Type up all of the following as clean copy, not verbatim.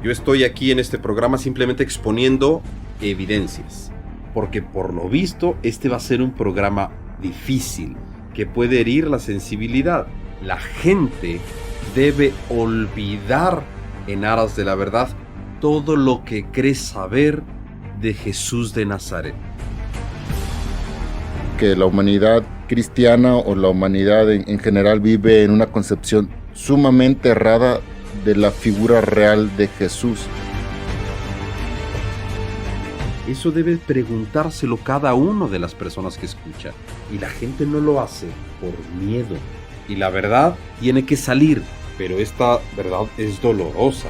Yo estoy aquí en este programa simplemente exponiendo evidencias, porque por lo visto este va a ser un programa difícil, que puede herir la sensibilidad. La gente debe olvidar, en aras de la verdad, todo lo que cree saber de Jesús de Nazaret. Que la humanidad cristiana o la humanidad en general vive en una concepción sumamente errada de la figura real de Jesús. Eso debe preguntárselo cada uno de las personas que escucha, y la gente no lo hace por miedo. Y la verdad tiene que salir, pero esta verdad es dolorosa.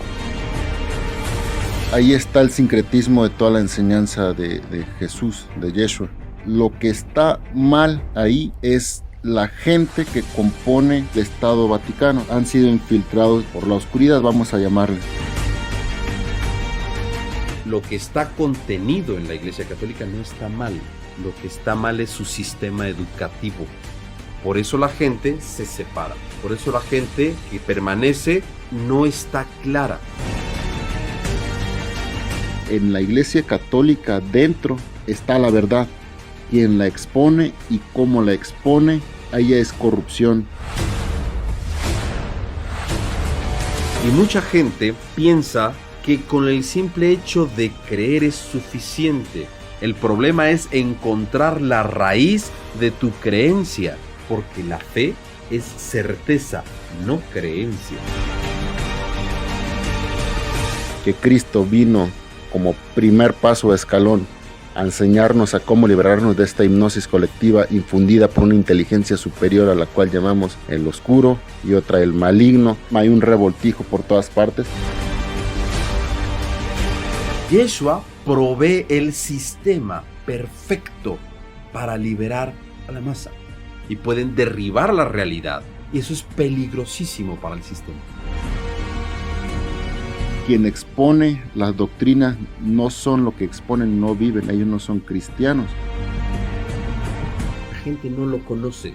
Ahí está el sincretismo de toda la enseñanza de Jesús, de Yeshua. Lo que está mal ahí es la gente que compone el Estado Vaticano. Han sido infiltrados por la oscuridad, vamos a llamarle. Lo que está contenido en la Iglesia Católica no está mal. Lo que está mal es su sistema educativo. Por eso la gente se separa. Por eso la gente que permanece no está clara. En la Iglesia Católica dentro está la verdad. Quien la expone y cómo la expone, ahí es corrupción. Y mucha gente piensa que con el simple hecho de creer es suficiente. El problema es encontrar la raíz de tu creencia, porque la fe es certeza, no creencia. Que Cristo vino como primer paso o escalón a enseñarnos a cómo liberarnos de esta hipnosis colectiva infundida por una inteligencia superior a la cual llamamos el oscuro y otra el maligno. Hay un revoltijo por todas partes. Yeshua provee el sistema perfecto para liberar a la masa y pueden derribar la realidad, y eso es peligrosísimo para el sistema. Quien expone las doctrinas no son lo que exponen, no viven, ellos no son cristianos. La gente no lo conoce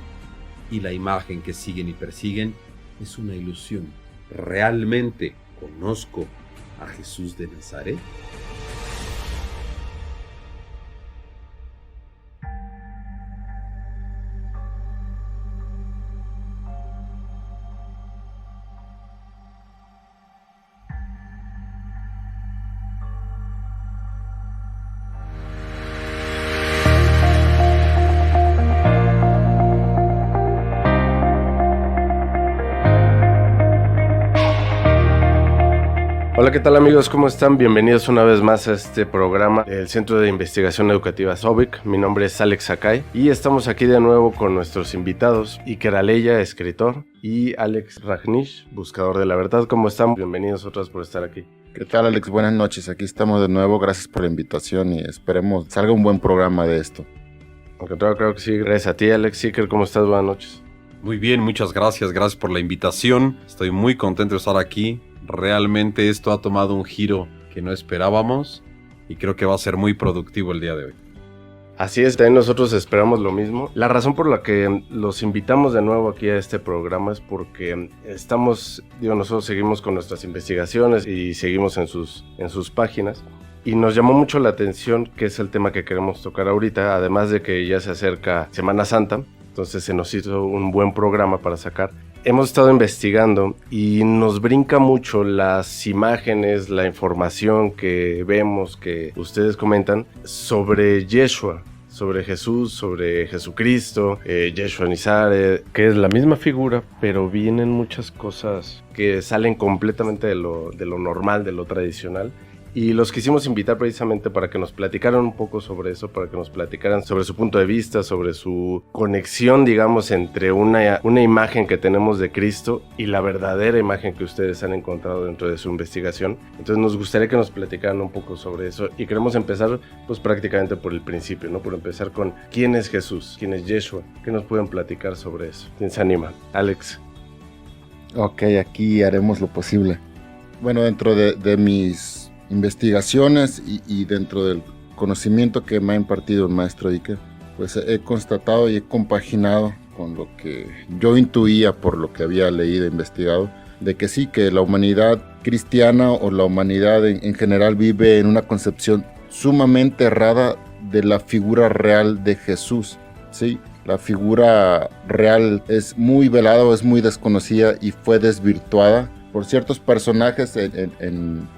y la imagen que siguen y persiguen es una ilusión. ¿Realmente conozco a Jesús de Nazaret? Hola, ¿qué tal amigos? ¿Cómo están? Bienvenidos una vez más a este programa del Centro de Investigación Educativa SOVIC. Mi nombre es Alex Sakai y estamos aquí de nuevo con nuestros invitados, Iker Aleya, escritor, y Alex Rajnish, buscador de la verdad. ¿Cómo están? Bienvenidos otras por estar aquí. ¿Qué tal, Alex? Buenas noches, aquí estamos de nuevo, gracias por la invitación y esperemos salga un buen programa de esto. Aunque todo creo que sí, gracias a ti, Alex. Iker, ¿cómo estás? Buenas noches. Muy bien, muchas gracias por la invitación. Estoy muy contento de estar aquí. Realmente esto ha tomado un giro que no esperábamos y creo que va a ser muy productivo el día de hoy. Así es, también nosotros esperamos lo mismo. La razón por la que los invitamos de nuevo aquí a este programa es porque nosotros seguimos con nuestras investigaciones y seguimos en sus páginas. Y nos llamó mucho la atención, que es el tema que queremos tocar ahorita, además de que ya se acerca Semana Santa, entonces se nos hizo un buen programa para sacar. Hemos estado investigando y nos brinca mucho las imágenes, la información que vemos, que ustedes comentan sobre Yeshua, sobre Jesús, sobre Jesucristo, Yeshua Nazaret, que es la misma figura, pero vienen muchas cosas que salen completamente de lo normal, de lo tradicional. Y los quisimos invitar precisamente para que nos platicaran un poco sobre eso, para que nos platicaran sobre su punto de vista, sobre su conexión, digamos, entre una imagen que tenemos de Cristo y la verdadera imagen que ustedes han encontrado dentro de su investigación. Entonces nos gustaría que nos platicaran un poco sobre eso y queremos empezar pues prácticamente por el principio, ¿no? Por empezar con ¿quién es Jesús? ¿Quién es Yeshua? ¿Qué nos pueden platicar sobre eso? ¿Quién se anima? Alex. Ok, aquí haremos lo posible. Bueno, dentro de mis investigaciones y dentro del conocimiento que me ha impartido el maestro Iker, pues he constatado y he compaginado con lo que yo intuía por lo que había leído e investigado, de que sí, que la humanidad cristiana o la humanidad en general vive en una concepción sumamente errada de la figura real de Jesús, ¿sí? La figura real es muy velada o es muy desconocida y fue desvirtuada por ciertos personajes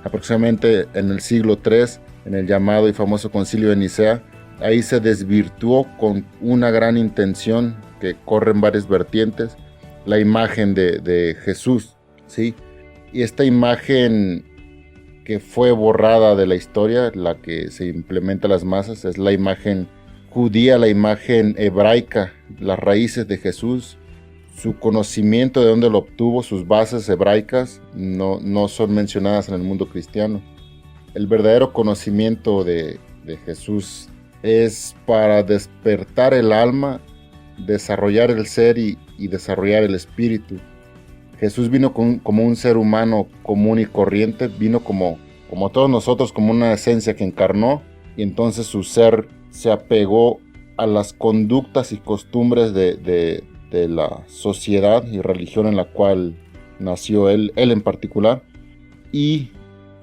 aproximadamente en el siglo III, en el llamado y famoso Concilio de Nicea. Ahí se desvirtuó con una gran intención que corre en varias vertientes, la imagen de Jesús, ¿sí? Y esta imagen que fue borrada de la historia, la que se implementa a las masas, es la imagen judía, la imagen hebraica, las raíces de Jesús. Su conocimiento de dónde lo obtuvo, sus bases hebraicas, no son mencionadas en el mundo cristiano. El verdadero conocimiento de Jesús es para despertar el alma, desarrollar el ser y desarrollar el espíritu. Jesús vino como un ser humano común y corriente, vino como todos nosotros, como una esencia que encarnó, y entonces su ser se apegó a las conductas y costumbres de la sociedad y religión en la cual nació él en particular, y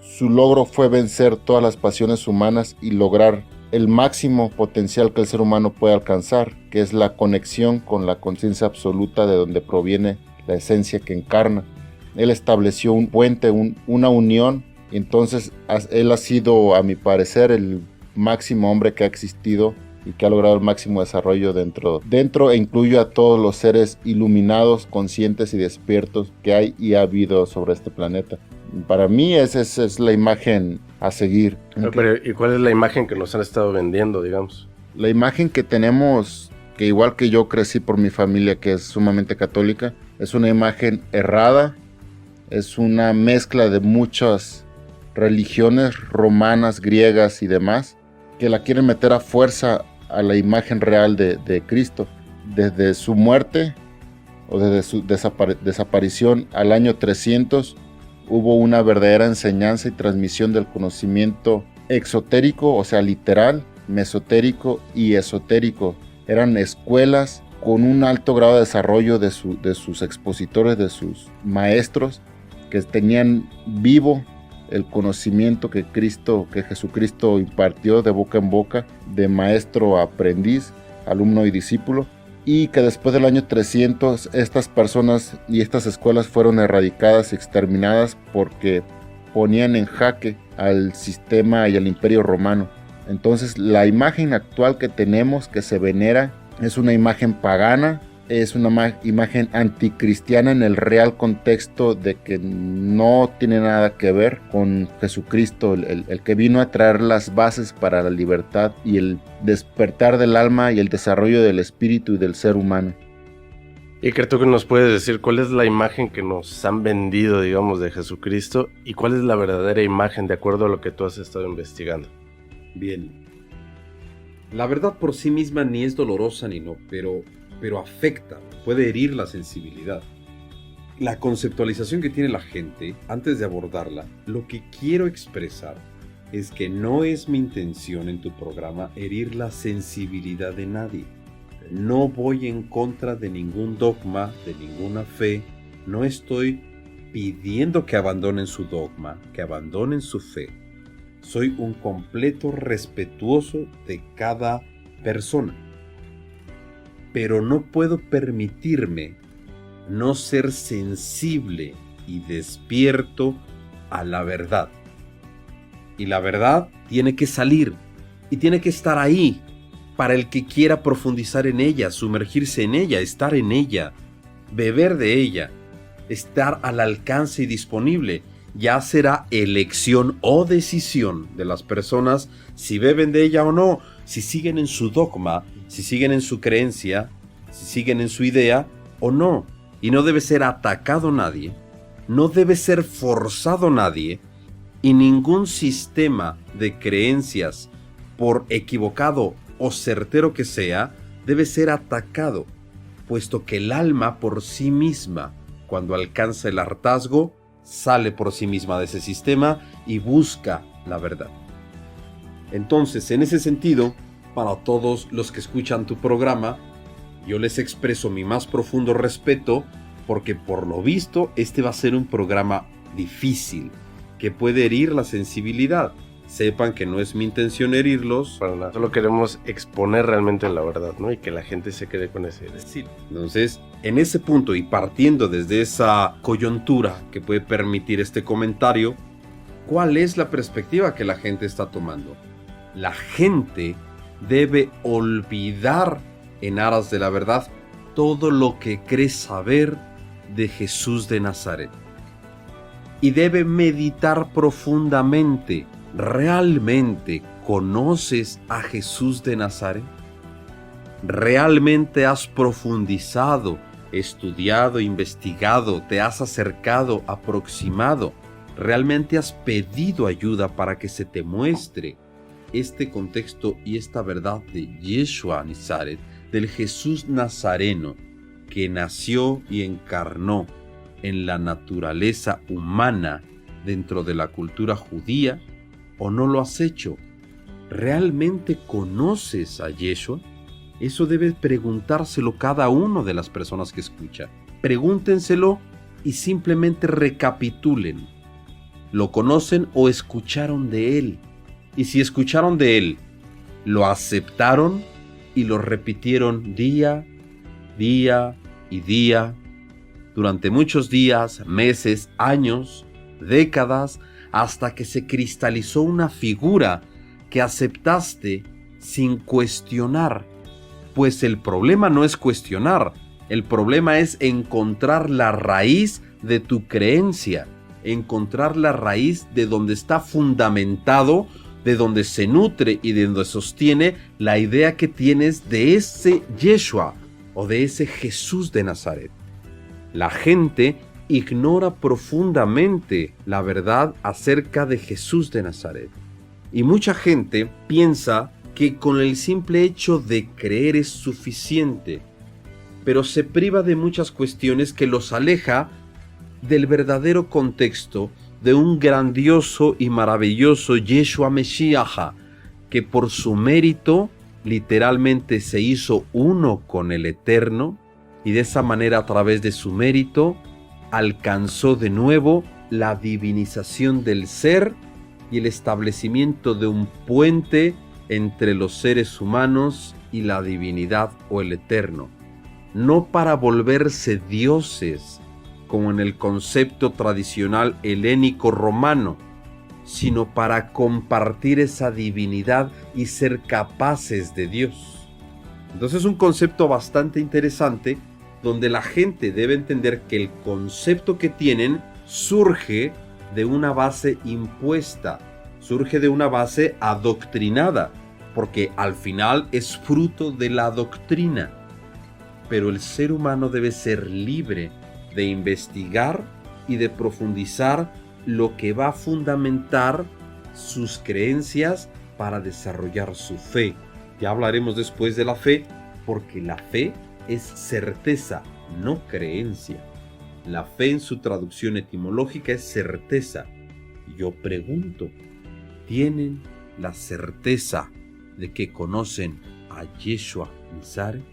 su logro fue vencer todas las pasiones humanas y lograr el máximo potencial que el ser humano puede alcanzar, que es la conexión con la conciencia absoluta de donde proviene la esencia que encarna. Él estableció un puente, una unión, y entonces él ha sido, a mi parecer, el máximo hombre que ha existido y que ha logrado el máximo desarrollo dentro e incluye a todos los seres iluminados, conscientes y despiertos que hay y ha habido sobre este planeta. Para mí esa es la imagen a seguir. Pero, ¿y cuál es la imagen que nos han estado vendiendo, digamos? La imagen que tenemos, que igual que yo crecí por mi familia que es sumamente católica, es una imagen errada, es una mezcla de muchas religiones romanas, griegas y demás, que la quieren meter a fuerza a la imagen real de Cristo. Desde su muerte o desde su desaparición al año 300 hubo una verdadera enseñanza y transmisión del conocimiento exotérico, o sea, literal, mesotérico y esotérico. Eran escuelas con un alto grado de desarrollo de sus expositores, de sus maestros, que tenían vivo el conocimiento que Jesucristo impartió de boca en boca, de maestro a aprendiz, alumno y discípulo, y que después del año 300 estas personas y estas escuelas fueron erradicadas y exterminadas porque ponían en jaque al sistema y al imperio romano. Entonces la imagen actual que tenemos, que se venera, es una imagen pagana, es una imagen anticristiana en el real contexto de que no tiene nada que ver con Jesucristo, el que vino a traer las bases para la libertad y el despertar del alma y el desarrollo del espíritu y del ser humano. Y que tú que nos puedes decir cuál es la imagen que nos han vendido, digamos, de Jesucristo y cuál es la verdadera imagen de acuerdo a lo que tú has estado investigando. Bien. La verdad por sí misma ni es dolorosa ni no, pero afecta, puede herir la sensibilidad. La conceptualización que tiene la gente, antes de abordarla, lo que quiero expresar es que no es mi intención en tu programa herir la sensibilidad de nadie. No voy en contra de ningún dogma, de ninguna fe. No estoy pidiendo que abandonen su dogma, que abandonen su fe. Soy un completo respetuoso de cada persona. Pero no puedo permitirme no ser sensible y despierto a la verdad. Y la verdad tiene que salir y tiene que estar ahí para el que quiera profundizar en ella, sumergirse en ella, estar en ella, beber de ella, estar al alcance y disponible. Ya será elección o decisión de las personas si beben de ella o no, si siguen en su dogma, si siguen en su creencia, si siguen en su idea o no. Y no debe ser atacado nadie, no debe ser forzado nadie, y ningún sistema de creencias, por equivocado o certero que sea, debe ser atacado, puesto que el alma por sí misma, cuando alcanza el hartazgo, sale por sí misma de ese sistema y busca la verdad. Entonces, en ese sentido, para todos los que escuchan tu programa, yo les expreso mi más profundo respeto porque por lo visto este va a ser un programa difícil, que puede herir la sensibilidad. Sepan que no es mi intención herirlos. Para nada, solo queremos exponer realmente la verdad, ¿no? Y que la gente se quede con ese decir. Entonces, en ese punto y partiendo desde esa coyuntura que puede permitir este comentario, ¿cuál es la perspectiva que la gente está tomando? La gente debe olvidar en aras de la verdad todo lo que cree saber de Jesús de Nazaret. Y debe meditar profundamente. ¿Realmente conoces a Jesús de Nazaret? ¿Realmente has profundizado, estudiado, investigado, te has acercado, aproximado? ¿Realmente has pedido ayuda para que se te muestre este contexto y esta verdad de Yeshua Nazaret, del Jesús Nazareno, que nació y encarnó en la naturaleza humana dentro de la cultura judía? ¿O no lo has hecho? ¿Realmente conoces a Yeshua? Eso debe preguntárselo cada uno de las personas que escucha. Pregúntenselo y simplemente recapitulen. ¿Lo conocen o escucharon de él? Y si escucharon de él, ¿lo aceptaron y lo repitieron día y día, durante muchos días, meses, años, décadas, hasta que se cristalizó una figura que aceptaste sin cuestionar? Pues el problema no es cuestionar, el problema es encontrar la raíz de tu creencia, encontrar la raíz de donde está fundamentado, de donde se nutre y de donde sostiene la idea que tienes de ese Yeshua o de ese Jesús de Nazaret. La gente ignora profundamente la verdad acerca de Jesús de Nazaret. Y mucha gente piensa que con el simple hecho de creer es suficiente, pero se priva de muchas cuestiones que los aleja del verdadero contexto de un grandioso y maravilloso Yeshua Meshiach, que por su mérito literalmente se hizo uno con el Eterno, y de esa manera, a través de su mérito, alcanzó de nuevo la divinización del ser y el establecimiento de un puente entre los seres humanos y la divinidad o el Eterno, no para volverse dioses, como en el concepto tradicional helénico romano, sino para compartir esa divinidad y ser capaces de Dios. Entonces es un concepto bastante interesante, donde la gente debe entender que el concepto que tienen surge de una base impuesta, surge de una base adoctrinada, porque al final es fruto de la doctrina. Pero el ser humano debe ser libre de investigar y de profundizar lo que va a fundamentar sus creencias para desarrollar su fe. Ya hablaremos después de la fe, porque la fe es certeza, no creencia. La fe en su traducción etimológica es certeza. Yo pregunto, ¿tienen la certeza de que conocen a Yeshua Nazaret?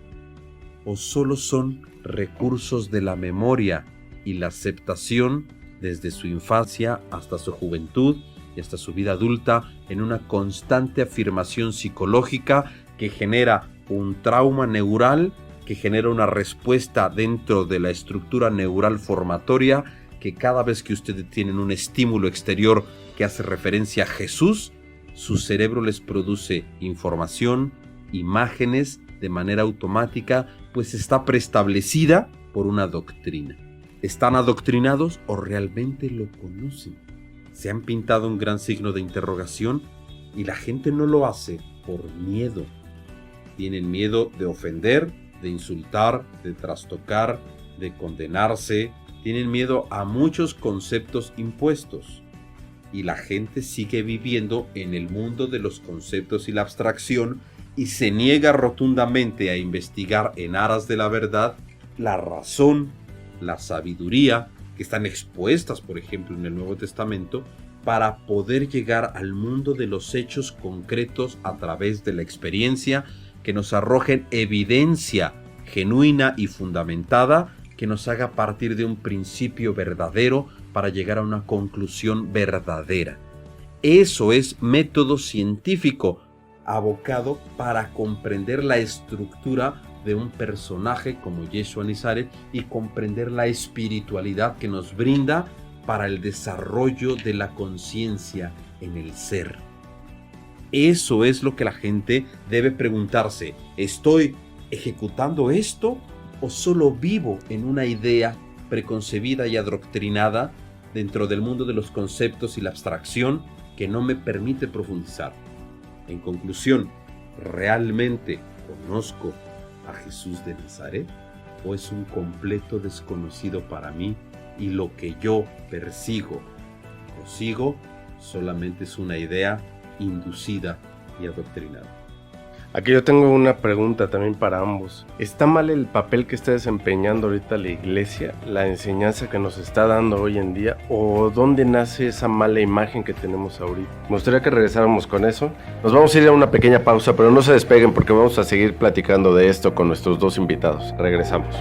¿O solo son recursos de la memoria y la aceptación desde su infancia hasta su juventud y hasta su vida adulta en una constante afirmación psicológica que genera un trauma neural, que genera una respuesta dentro de la estructura neural formatoria, que cada vez que ustedes tienen un estímulo exterior que hace referencia a Jesús, su cerebro les produce información, imágenes de manera automática, pues está preestablecida por una doctrina? ¿Están adoctrinados o realmente lo conocen? Se han pintado un gran signo de interrogación y la gente no lo hace por miedo. Tienen miedo de ofender, de insultar, de trastocar, de condenarse. Tienen miedo a muchos conceptos impuestos. Y la gente sigue viviendo en el mundo de los conceptos y la abstracción y se niega rotundamente a investigar en aras de la verdad la razón, la sabiduría, que están expuestas, por ejemplo, en el Nuevo Testamento, para poder llegar al mundo de los hechos concretos a través de la experiencia, que nos arrojen evidencia genuina y fundamentada, que nos haga partir de un principio verdadero para llegar a una conclusión verdadera. Eso es método científico, abocado para comprender la estructura de un personaje como Yeshua Nizaret y comprender la espiritualidad que nos brinda para el desarrollo de la conciencia en el ser. Eso es lo que la gente debe preguntarse. ¿Estoy ejecutando esto o solo vivo en una idea preconcebida y adoctrinada dentro del mundo de los conceptos y la abstracción que no me permite profundizar? En conclusión, ¿realmente conozco a Jesús de Nazaret o es un completo desconocido para mí y lo que yo persigo o sigo solamente es una idea inducida y adoctrinada? Aquí yo tengo una pregunta también para ambos. ¿Está mal el papel que está desempeñando ahorita la iglesia, la enseñanza que nos está dando hoy en día, o dónde nace esa mala imagen que tenemos ahorita? Me gustaría que regresáramos con eso. Nos vamos a ir a una pequeña pausa, pero no se despeguen porque vamos a seguir platicando de esto con nuestros dos invitados. Regresamos.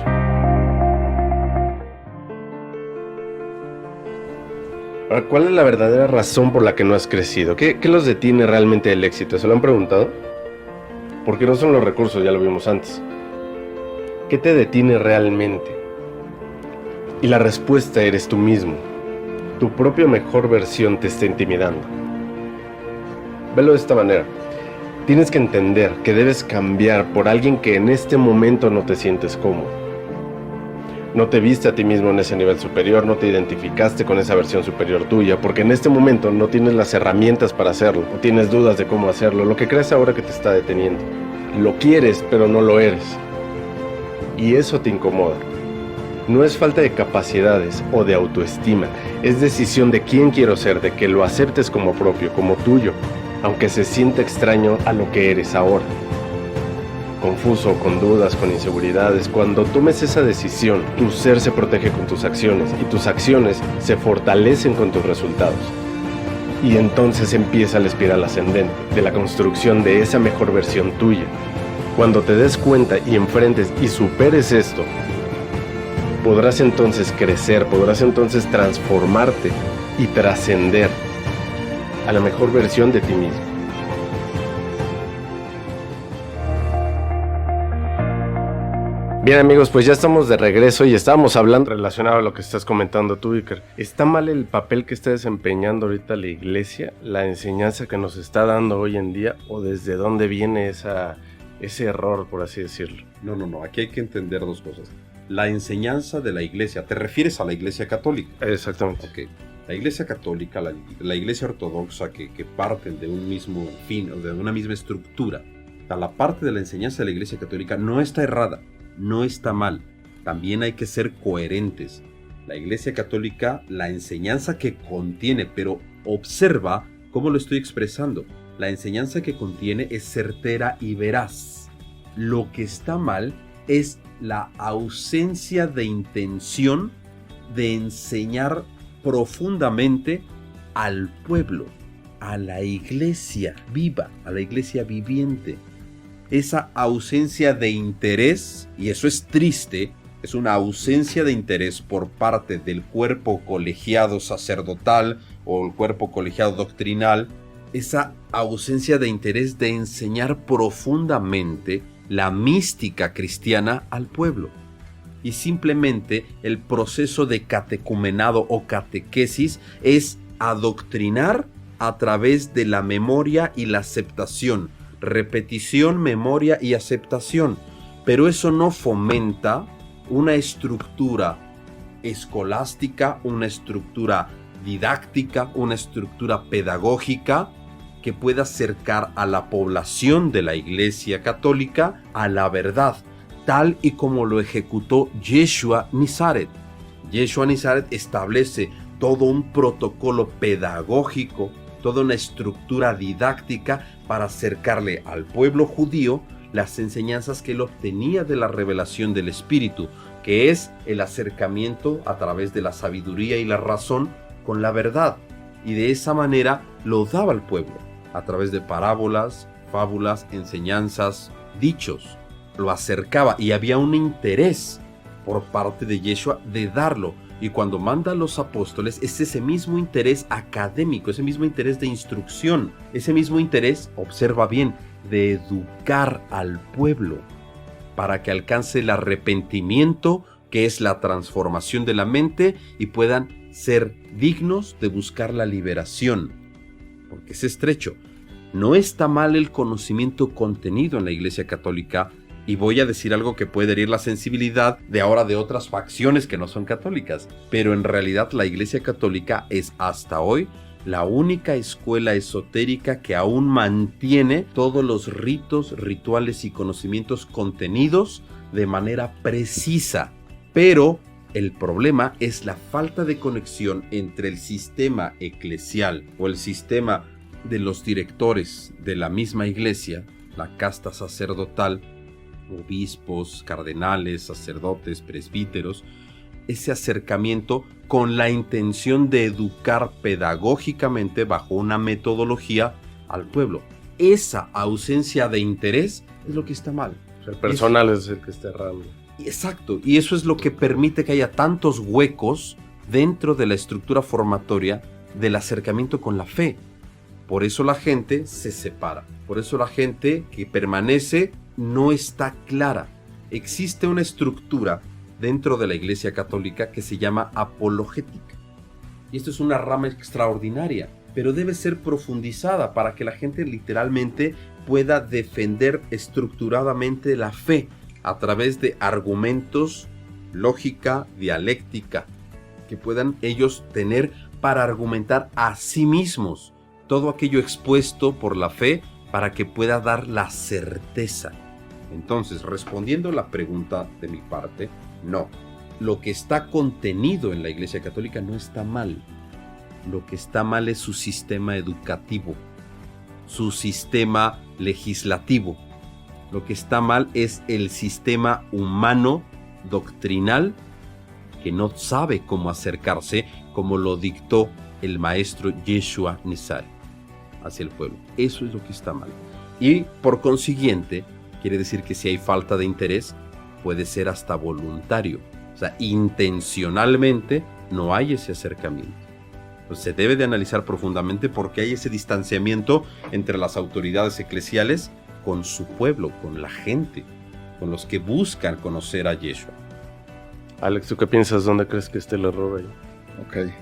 Ahora, ¿cuál es la verdadera razón por la que no has crecido? ¿Qué los detiene realmente del éxito? ¿Se lo han preguntado? Porque no son los recursos, ya lo vimos antes. ¿Qué te detiene realmente? Y la respuesta eres tú mismo. Tu propia mejor versión te está intimidando. Velo de esta manera. Tienes que entender que debes cambiar por alguien que en este momento no te sientes cómodo. No te viste a ti mismo en ese nivel superior, no te identificaste con esa versión superior tuya, porque en este momento no tienes las herramientas para hacerlo, o tienes dudas de cómo hacerlo, lo que crees ahora que te está deteniendo. Lo quieres, pero no lo eres. Y eso te incomoda. No es falta de capacidades o de autoestima, es decisión de quién quiero ser, de que lo aceptes como propio, como tuyo, aunque se sienta extraño a lo que eres ahora. Confuso, con dudas, con inseguridades, cuando tomes esa decisión, tu ser se protege con tus acciones y tus acciones se fortalecen con tus resultados. Y entonces empieza la espiral ascendente de la construcción de esa mejor versión tuya. Cuando te des cuenta y enfrentes y superes esto, podrás entonces crecer, podrás entonces transformarte y trascender a la mejor versión de ti mismo. Bien amigos, pues ya estamos de regreso y estábamos hablando relacionado a lo que estás comentando tú, Iker. ¿Está mal el papel que está desempeñando ahorita la iglesia, la enseñanza que nos está dando hoy en día, o desde dónde viene ese error, por así decirlo? No, aquí hay que entender dos cosas. La enseñanza de la iglesia, ¿te refieres a la iglesia católica? Exactamente. Ok. La iglesia católica, la iglesia ortodoxa que parten de un mismo fin, o de una misma estructura, la parte de la enseñanza de la iglesia católica no está errada. No está mal, también hay que ser coherentes. La Iglesia Católica, la enseñanza que contiene, pero observa cómo lo estoy expresando. La enseñanza que contiene es certera y veraz. Lo que está mal es la ausencia de intención de enseñar profundamente al pueblo, a la iglesia viva, a la iglesia viviente. Esa ausencia de interés, y eso es triste, es una ausencia de interés por parte del cuerpo colegiado sacerdotal o el cuerpo colegiado doctrinal, esa ausencia de interés de enseñar profundamente la mística cristiana al pueblo. Y simplemente el proceso de catecumenado o catequesis es adoctrinar a través de la memoria y la aceptación. Repetición, memoria y aceptación, pero eso no fomenta una estructura escolástica, una estructura didáctica, una estructura pedagógica que pueda acercar a la población de la Iglesia Católica a la verdad, tal y como lo ejecutó Yeshua Nizaret. Yeshua Nizaret establece todo un protocolo pedagógico, toda una estructura didáctica para acercarle al pueblo judío las enseñanzas que él obtenía de la revelación del Espíritu, que es el acercamiento a través de la sabiduría y la razón con la verdad. Y de esa manera lo daba al pueblo, a través de parábolas, fábulas, enseñanzas, dichos. Lo acercaba y había un interés por parte de Yeshua de darlo. Y cuando manda a los apóstoles es ese mismo interés académico, ese mismo interés de instrucción, ese mismo interés, observa bien, de educar al pueblo para que alcance el arrepentimiento, que es la transformación de la mente, y puedan ser dignos de buscar la liberación. Porque es estrecho. No está mal el conocimiento contenido en la Iglesia Católica, y voy a decir algo que puede herir la sensibilidad de ahora de otras facciones que no son católicas, pero en realidad la Iglesia Católica es hasta hoy la única escuela esotérica que aún mantiene todos los ritos, rituales y conocimientos contenidos de manera precisa. Pero el problema es la falta de conexión entre el sistema eclesial o el sistema de los directores de la misma iglesia, la casta sacerdotal, obispos, cardenales, sacerdotes, presbíteros, ese acercamiento con la intención de educar pedagógicamente bajo una metodología al pueblo. Esa ausencia de interés es lo que está mal. El personal es el que está errando. Exacto, y eso es lo que permite que haya tantos huecos dentro de la estructura formatoria del acercamiento con la fe. Por eso la gente se separa, por eso la gente que permanece no está clara. Existe una estructura dentro de la Iglesia Católica que se llama apologética. Y esto es una rama extraordinaria, pero debe ser profundizada para que la gente literalmente pueda defender estructuradamente la fe a través de argumentos, lógica, dialéctica, que puedan ellos tener para argumentar a sí mismos todo aquello expuesto por la fe para que pueda dar la certeza. Entonces, respondiendo a la pregunta de mi parte, no. Lo que está contenido en la Iglesia Católica no está mal. Lo que está mal es su sistema educativo, su sistema legislativo. Lo que está mal es el sistema humano doctrinal que no sabe cómo acercarse como lo dictó el maestro Yeshua Nisari hacia el pueblo. Eso es lo que está mal. Y por consiguiente, quiere decir que si hay falta de interés, puede ser hasta voluntario. O sea, intencionalmente no hay ese acercamiento. Entonces, se debe de analizar profundamente por qué hay ese distanciamiento entre las autoridades eclesiales con su pueblo, con la gente, con los que buscan conocer a Yeshua. Alex, ¿tú qué piensas? ¿Dónde crees que esté el error ahí? Ok.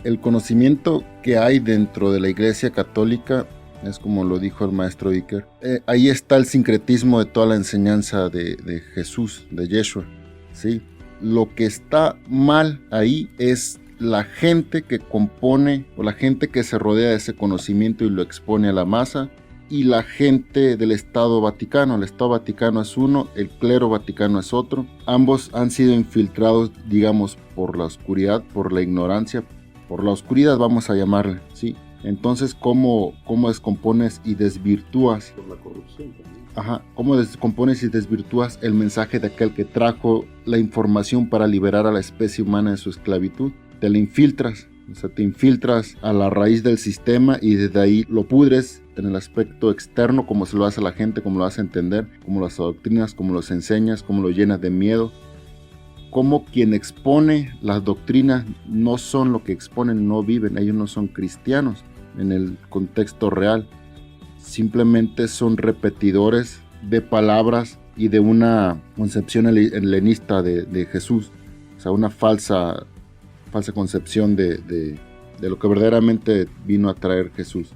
El conocimiento que hay dentro de la Iglesia Católica es como lo dijo el maestro Iker. Ahí está el sincretismo de toda la enseñanza de Jesús, de Yeshua, ¿sí? Lo que está mal ahí es la gente que compone o la gente que se rodea de ese conocimiento y lo expone a la masa, y la gente del Estado Vaticano. El Estado Vaticano es uno, el clero vaticano es otro. Ambos han sido infiltrados, digamos, por la oscuridad, por la ignorancia, por la oscuridad vamos a llamarle, ¿sí? Entonces, ¿cómo descompones y desvirtúas? Por la corrupción también. Ajá, ¿cómo descompones y desvirtúas el mensaje de aquel que trajo la información para liberar a la especie humana de su esclavitud? Te la infiltras, o sea, te infiltras a la raíz del sistema y desde ahí lo pudres en el aspecto externo, como se lo hace a la gente, como lo hace entender, como las doctrinas, como los enseñas, como lo llenas de miedo. Como quien expone las doctrinas no son lo que exponen, no viven, ellos no son cristianos en el contexto real, simplemente son repetidores de palabras y de una concepción helenista de Jesús, o sea, una falsa concepción de lo que verdaderamente vino a traer Jesús.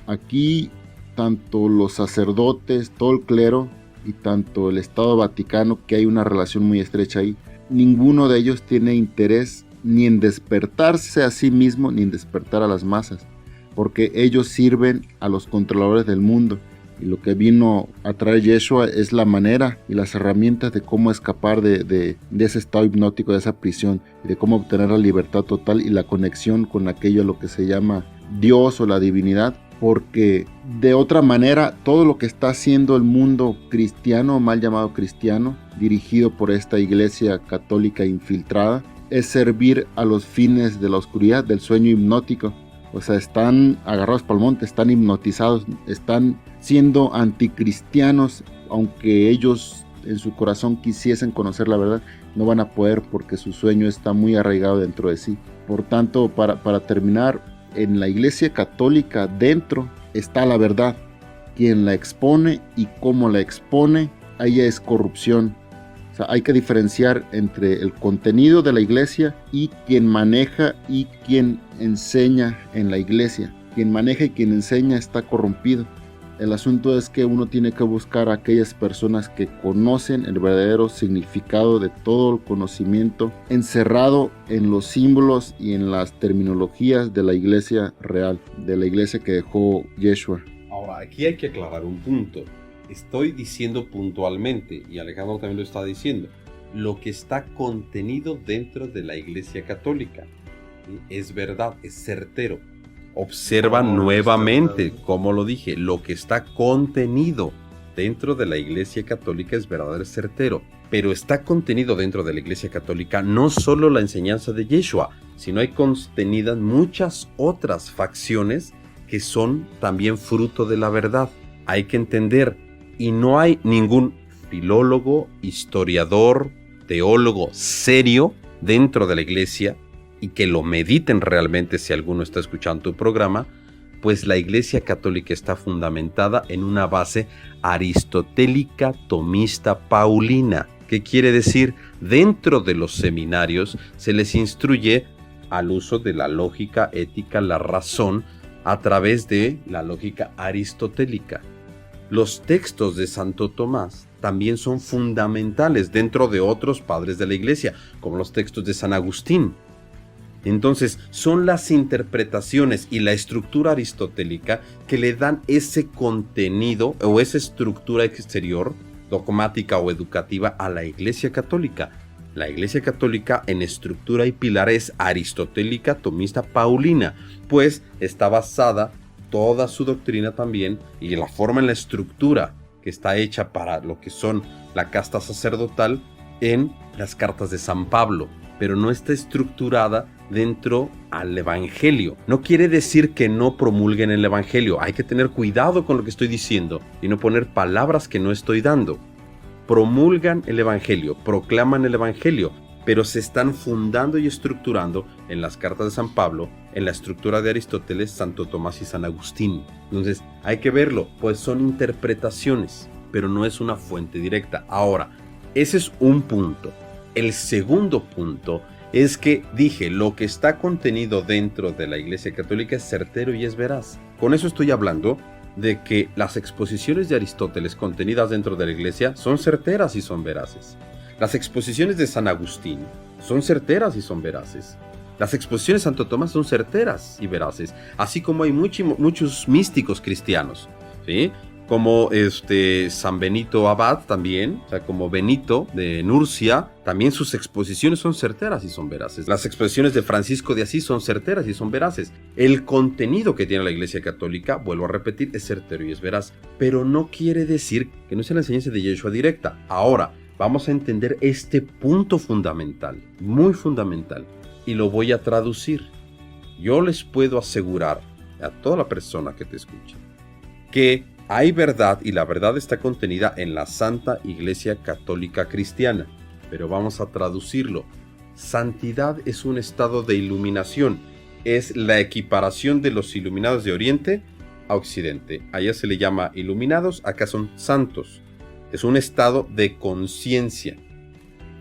Aquí tanto los sacerdotes, todo el clero y tanto el Estado Vaticano, que hay una relación muy estrecha ahí, ninguno de ellos tiene interés ni en despertarse a sí mismo ni en despertar a las masas, porque ellos sirven a los controladores del mundo, y lo que vino a traer Yeshua es la manera y las herramientas de cómo escapar de ese estado hipnótico, de esa prisión, y de cómo obtener la libertad total y la conexión con aquello a lo que se llama Dios o la divinidad, porque de otra manera todo lo que está haciendo el mundo cristiano, mal llamado cristiano, dirigido por esta iglesia católica infiltrada, es servir a los fines de la oscuridad, del sueño hipnótico. O sea, están agarrados por el monte, están hipnotizados, están siendo anticristianos, aunque ellos en su corazón quisiesen conocer la verdad, no van a poder porque su sueño está muy arraigado dentro de sí. Por tanto, para terminar, en la Iglesia Católica dentro está la verdad. Quien la expone y cómo la expone, ahí es corrupción. O sea, hay que diferenciar entre el contenido de la iglesia y quien maneja y quien enseña en la iglesia. Quien maneja y quien enseña está corrompido. El asunto es que uno tiene que buscar a aquellas personas que conocen el verdadero significado de todo el conocimiento encerrado en los símbolos y en las terminologías de la iglesia real, de la iglesia que dejó Yeshua. Ahora, aquí hay que aclarar un punto. Estoy diciendo puntualmente, y Alejandro también lo está diciendo, lo que está contenido dentro de la Iglesia Católica. ¿Sí? Es verdad, es certero. Observa nuevamente, como lo dije, lo que está contenido dentro de la Iglesia Católica es verdadero, es certero. Pero está contenido dentro de la Iglesia Católica no solo la enseñanza de Yeshua, sino hay contenidas muchas otras facciones que son también fruto de la verdad. Hay que entender, y no hay ningún filólogo, historiador, teólogo serio dentro de la iglesia, y que lo mediten realmente si alguno está escuchando tu programa, pues la Iglesia Católica está fundamentada en una base aristotélica, tomista, paulina. ¿Qué quiere decir? Dentro de los seminarios se les instruye al uso de la lógica, ética, la razón, a través de la lógica aristotélica. Los textos de Santo Tomás también son fundamentales dentro de otros padres de la iglesia, como los textos de San Agustín. Entonces, son las interpretaciones y la estructura aristotélica que le dan ese contenido o esa estructura exterior, dogmática o educativa, a la Iglesia Católica. La Iglesia Católica en estructura y pilar es aristotélica, tomista, paulina, pues está basada toda su doctrina también y la forma en la estructura que está hecha para lo que son la casta sacerdotal en las cartas de San Pablo, pero no está estructurada dentro al Evangelio. No quiere decir que no promulguen el Evangelio, hay que tener cuidado con lo que estoy diciendo y no poner palabras que no estoy dando. Promulgan el Evangelio, proclaman el Evangelio, pero se están fundando y estructurando en las cartas de San Pablo, en la estructura de Aristóteles, Santo Tomás y San Agustín. Entonces hay que verlo, pues son interpretaciones, pero no es una fuente directa. Ahora, ese es un punto. El segundo punto es que dije, lo que está contenido dentro de la Iglesia Católica es certero y es veraz. Con eso estoy hablando de que las exposiciones de Aristóteles contenidas dentro de la Iglesia son certeras y son veraces. Las exposiciones de San Agustín son certeras y son veraces. Las exposiciones de Santo Tomás son certeras y veraces, así como hay muchos místicos cristianos, ¿sí? Como San Benito Abad también, o sea, como Benito de Nurcia, también sus exposiciones son certeras y son veraces. Las exposiciones de Francisco de Asís son certeras y son veraces. El contenido que tiene la Iglesia Católica, vuelvo a repetir, es certero y es veraz, pero no quiere decir que no sea la enseñanza de Yeshua directa. Ahora, vamos a entender este punto fundamental, muy fundamental, y lo voy a traducir. Yo les puedo asegurar a toda la persona que te escuche que hay verdad y la verdad está contenida en la Santa Iglesia Católica Cristiana, pero vamos a traducirlo. Santidad es un estado de iluminación, es la equiparación de los iluminados de Oriente a Occidente. Allá se le llama iluminados, acá son santos. Es un estado de conciencia,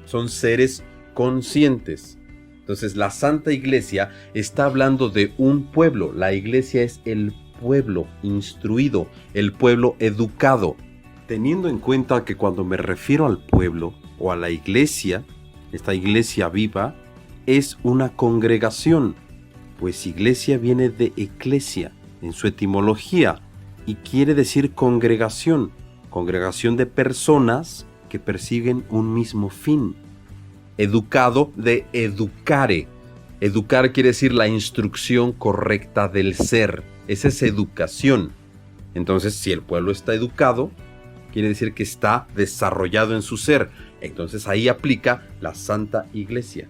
son seres conscientes. Entonces la Santa Iglesia está hablando de un pueblo, la Iglesia es el pueblo instruido, el pueblo educado. Teniendo en cuenta que cuando me refiero al pueblo o a la iglesia, esta iglesia viva, es una congregación, pues iglesia viene de eclesia en su etimología y quiere decir congregación, congregación de personas que persiguen un mismo fin. Educado de educare. Educar quiere decir la instrucción correcta del ser. Esa es educación. Entonces, si el pueblo está educado, quiere decir que está desarrollado en su ser. Entonces, ahí aplica la Santa Iglesia.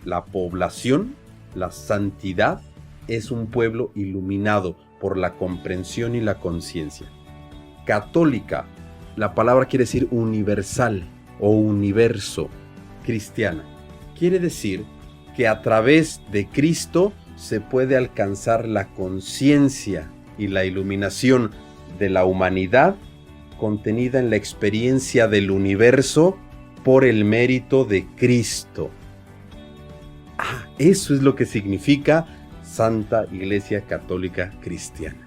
La población, la santidad, es un pueblo iluminado por la comprensión y la conciencia. Católica, La palabra quiere decir universal o universo, cristiana. Quiere decir que a través de Cristo se puede alcanzar la conciencia y la iluminación de la humanidad contenida en la experiencia del universo por el mérito de Cristo. Eso es lo que significa Santa Iglesia Católica Cristiana.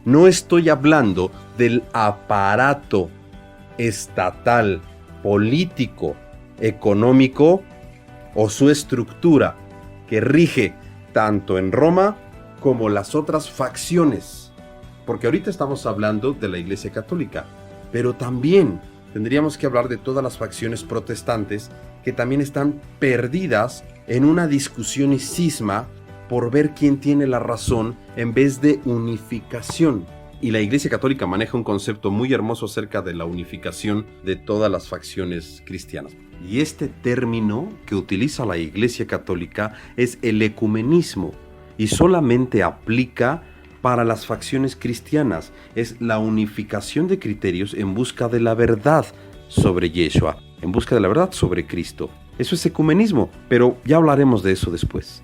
No estoy hablando del aparato estatal, político, económico o su estructura que rige tanto en Roma como las otras facciones. Porque ahorita estamos hablando de la Iglesia Católica, pero también tendríamos que hablar de todas las facciones protestantes que también están perdidas en una discusión y cisma por ver quién tiene la razón en vez de unificación. Y la Iglesia Católica maneja un concepto muy hermoso acerca de la unificación de todas las facciones cristianas. Y este término que utiliza la Iglesia Católica es el ecumenismo y solamente aplica para las facciones cristianas. Es la unificación de criterios en busca de la verdad sobre Yeshua, en busca de la verdad sobre Cristo. Eso es ecumenismo, pero ya hablaremos de eso después.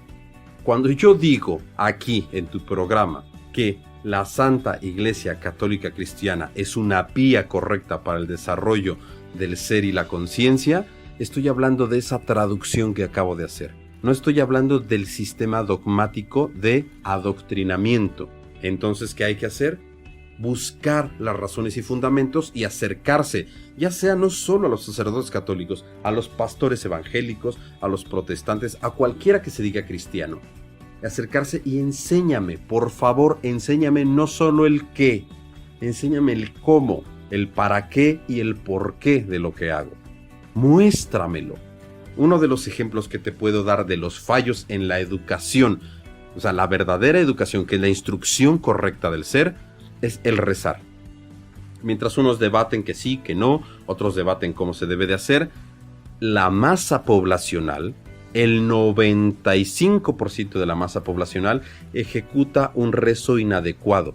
Cuando yo digo aquí en tu programa que la Santa Iglesia Católica Cristiana es una vía correcta para el desarrollo del ser y la conciencia, estoy hablando de esa traducción que acabo de hacer. No estoy hablando del sistema dogmático de adoctrinamiento. Entonces, ¿qué hay que hacer? Buscar las razones y fundamentos y acercarse, ya sea no solo a los sacerdotes católicos, a los pastores evangélicos, a los protestantes, a cualquiera que se diga cristiano. Acercarse y enséñame, por favor, enséñame no solo el qué, enséñame el cómo, el para qué y el por qué de lo que hago. Muéstramelo. Uno de los ejemplos que te puedo dar de los fallos en la educación, o sea, la verdadera educación, que es la instrucción correcta del ser, es el rezar. Mientras unos debaten que sí, que no, otros debaten cómo se debe de hacer, la masa poblacional, el 95% de la masa poblacional ejecuta un rezo inadecuado,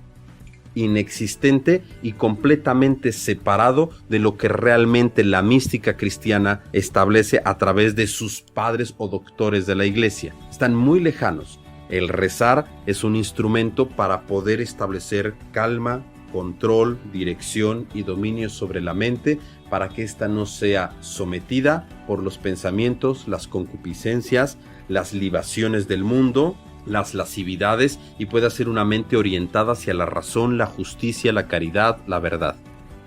inexistente y completamente separado de lo que realmente la mística cristiana establece a través de sus padres o doctores de la iglesia. Están muy lejanos. El rezar es un instrumento para poder establecer calma, control, dirección y dominio sobre la mente para que ésta no sea sometida por los pensamientos, las concupiscencias, las libaciones del mundo, las lascividades y pueda ser una mente orientada hacia la razón, la justicia, la caridad, la verdad.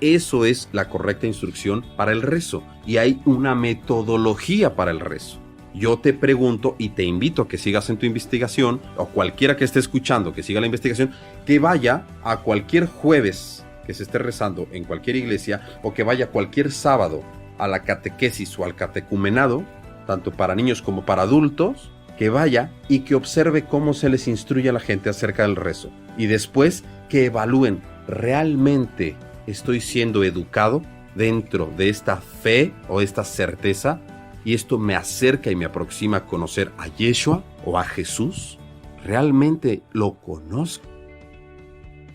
Eso es la correcta instrucción para el rezo y hay una metodología para el rezo. Yo te pregunto y te invito a que sigas en tu investigación, o cualquiera que esté escuchando que siga la investigación, que vaya a cualquier jueves que se esté rezando en cualquier iglesia, o que vaya cualquier sábado a la catequesis o al catecumenado, tanto para niños como para adultos, que vaya y que observe cómo se les instruye a la gente acerca del rezo. Y después que evalúen, ¿realmente estoy siendo educado dentro de esta fe o esta certeza? ¿Y esto me acerca y me aproxima a conocer a Yeshua o a Jesús? ¿Realmente lo conozco?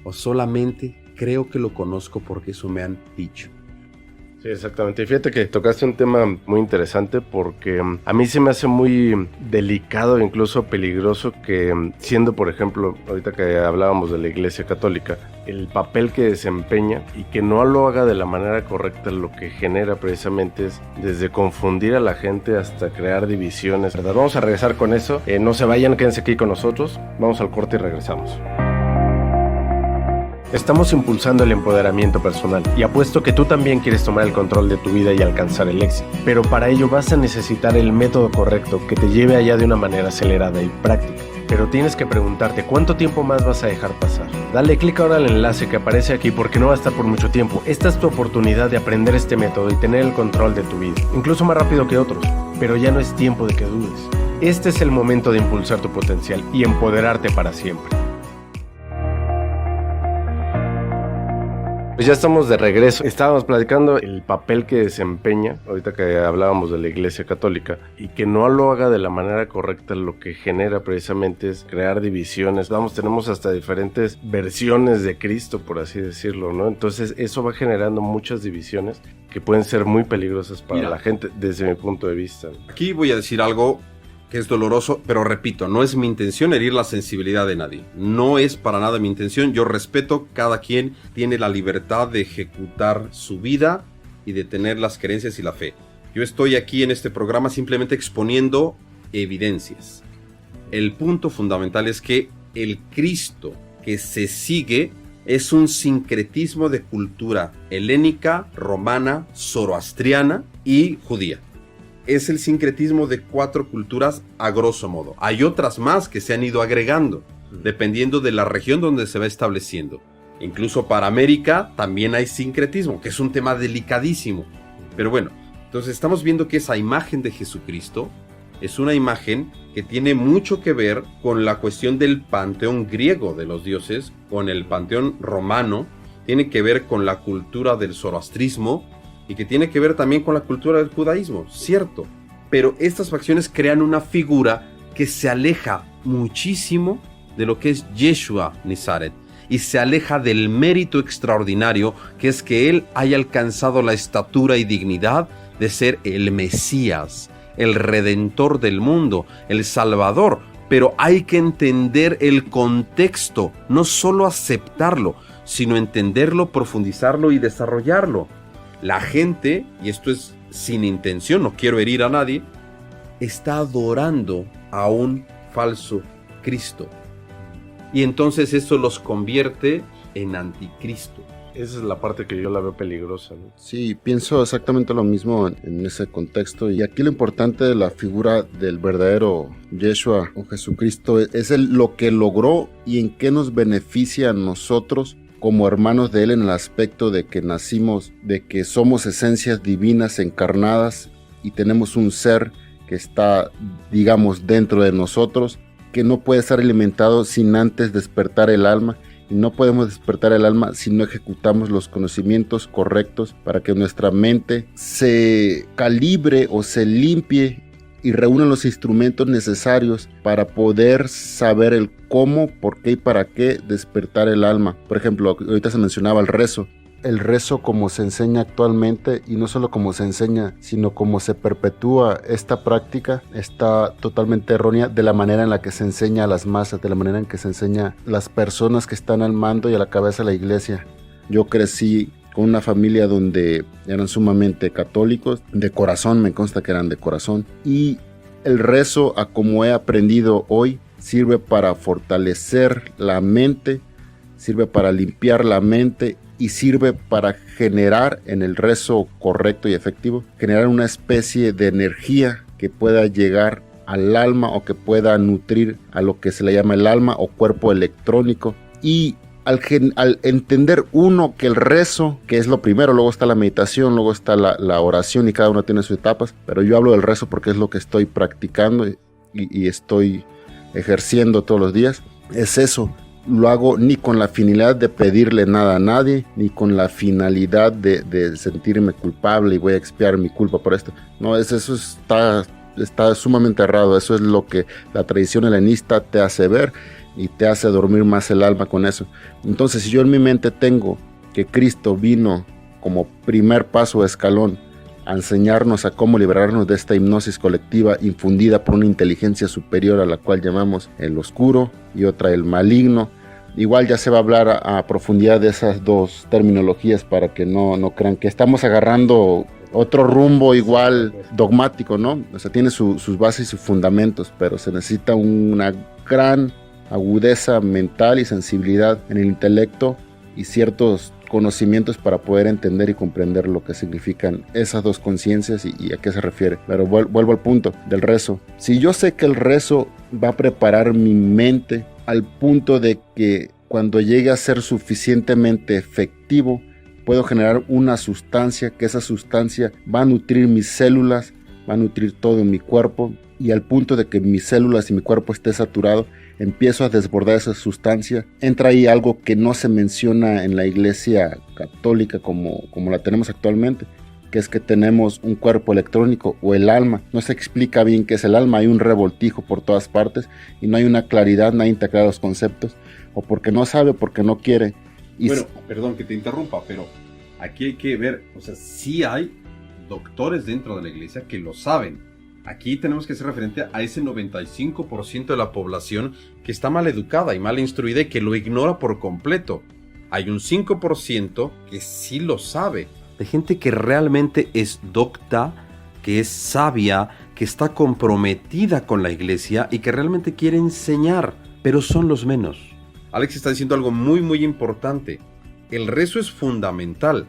¿O solamente creo que lo conozco porque eso me han dicho? Sí, exactamente. Y fíjate que tocaste un tema muy interesante porque a mí se me hace muy delicado e incluso peligroso que siendo, por ejemplo, ahorita que hablábamos de la Iglesia Católica, el papel que desempeña y que no lo haga de la manera correcta, lo que genera precisamente es desde confundir a la gente hasta crear divisiones, ¿verdad? Vamos a regresar con eso. No se vayan, quédense aquí con nosotros. Vamos al corte y regresamos. Estamos impulsando el empoderamiento personal y apuesto que tú también quieres tomar el control de tu vida y alcanzar el éxito. Pero para ello vas a necesitar el método correcto que te lleve allá de una manera acelerada y práctica. Pero tienes que preguntarte cuánto tiempo más vas a dejar pasar. Dale clic ahora al enlace que aparece aquí porque no va a estar por mucho tiempo. Esta es tu oportunidad de aprender este método y tener el control de tu vida, incluso más rápido que otros. Pero ya no es tiempo de que dudes. Este es el momento de impulsar tu potencial y empoderarte para siempre. Pues ya estamos de regreso. Estábamos platicando el papel que desempeña, ahorita que hablábamos de la Iglesia Católica, y que no lo haga de la manera correcta, lo que genera precisamente es crear divisiones. Tenemos hasta diferentes versiones de Cristo, por así decirlo, ¿no? Entonces eso va generando muchas divisiones que pueden ser muy peligrosas para la gente desde mi punto de vista. Aquí voy a decir algo que es doloroso, pero repito, no es mi intención herir la sensibilidad de nadie. No es para nada mi intención. Yo respeto, cada quien tiene la libertad de ejecutar su vida y de tener las creencias y la fe. Yo estoy aquí en este programa simplemente exponiendo evidencias. El punto fundamental es que el Cristo que se sigue es un sincretismo de cultura helénica, romana, zoroastriana y judía. Es el sincretismo de 4 culturas a grosso modo. Hay otras más que se han ido agregando, dependiendo de la región donde se va estableciendo. Incluso para América también hay sincretismo, que es un tema delicadísimo. Pero bueno, entonces estamos viendo que esa imagen de Jesucristo es una imagen que tiene mucho que ver con la cuestión del panteón griego de los dioses, con el panteón romano, tiene que ver con la cultura del zoroastrismo, y que tiene que ver también con la cultura del judaísmo, cierto. Pero estas facciones crean una figura que se aleja muchísimo de lo que es Yeshua Nazaret y se aleja del mérito extraordinario que es que él haya alcanzado la estatura y dignidad de ser el Mesías, el Redentor del mundo, el Salvador. Pero hay que entender el contexto, no solo aceptarlo, sino entenderlo, profundizarlo y desarrollarlo. La gente, y esto es sin intención, no quiero herir a nadie, está adorando a un falso Cristo. Y entonces eso los convierte en anticristo. Esa es la parte que yo la veo peligrosa, ¿no? Sí, pienso exactamente lo mismo en ese contexto. Y aquí lo importante de la figura del verdadero Yeshua o Jesucristo es lo que logró y en qué nos beneficia a nosotros como hermanos de él, en el aspecto de que nacimos, de que somos esencias divinas encarnadas y tenemos un ser que está, digamos, dentro de nosotros, que no puede estar alimentado sin antes despertar el alma, y no podemos despertar el alma si no ejecutamos los conocimientos correctos para que nuestra mente se calibre o se limpie y reúna los instrumentos necesarios para poder saber el cómo, por qué y para qué despertar el alma. Por ejemplo, ahorita se mencionaba el rezo. El rezo como se enseña actualmente, y no solo como se enseña, sino como se perpetúa esta práctica, está totalmente errónea de la manera en la que se enseña a las masas, de la manera en que se enseña a las personas que están al mando y a la cabeza de la iglesia. Yo crecí con una familia donde eran sumamente católicos, de corazón, me consta que eran de corazón, y el rezo, a como he aprendido hoy, sirve para fortalecer la mente, sirve para limpiar la mente y sirve para generar, en el rezo correcto y efectivo, generar una especie de energía que pueda llegar al alma o que pueda nutrir a lo que se le llama el alma o cuerpo electrónico. Y al entender uno que el rezo, que es lo primero, luego está la meditación, luego está la oración, y cada uno tiene sus etapas, pero yo hablo del rezo porque es lo que estoy practicando y estoy ejerciendo todos los días. Es eso, lo hago ni con la finalidad de pedirle nada a nadie, ni con la finalidad de sentirme culpable y voy a expiar mi culpa por esto. No, eso está sumamente errado. Eso es lo que la tradición helenista te hace ver y te hace dormir más el alma con eso. Entonces, si yo en mi mente tengo que Cristo vino como primer paso o escalón a enseñarnos a cómo liberarnos de esta hipnosis colectiva infundida por una inteligencia superior a la cual llamamos el oscuro y otra el maligno, igual ya se va a hablar a profundidad de esas dos terminologías para que no crean que estamos agarrando otro rumbo igual dogmático, ¿no? O sea, tiene sus bases y sus fundamentos, pero se necesita una gran agudeza mental y sensibilidad en el intelecto y ciertos conocimientos para poder entender y comprender lo que significan esas dos conciencias y a qué se refiere. Pero vuelvo al punto del rezo. Si yo sé que el rezo va a preparar mi mente al punto de que cuando llegue a ser suficientemente efectivo, puedo generar una sustancia, que esa sustancia va a nutrir mis células, va a nutrir todo mi cuerpo, y al punto de que mis células y mi cuerpo esté saturado, empiezo a desbordar esa sustancia. Entra ahí algo que no se menciona en la iglesia católica como la tenemos actualmente, que es que tenemos un cuerpo electrónico o el alma. No se explica bien qué es el alma, hay un revoltijo por todas partes y no hay una claridad, nadie integra los conceptos, o porque no sabe o porque no quiere. Y bueno, perdón que te interrumpa, pero aquí hay que ver, o sea, sí hay doctores dentro de la iglesia que lo saben. Aquí tenemos que ser referente a ese 95% de la población que está mal educada y mal instruida y que lo ignora por completo. Hay un 5% que sí lo sabe, de gente que realmente es docta, que es sabia, que está comprometida con la iglesia y que realmente quiere enseñar, pero son los menos. Alex está diciendo algo muy muy importante. El rezo es fundamental.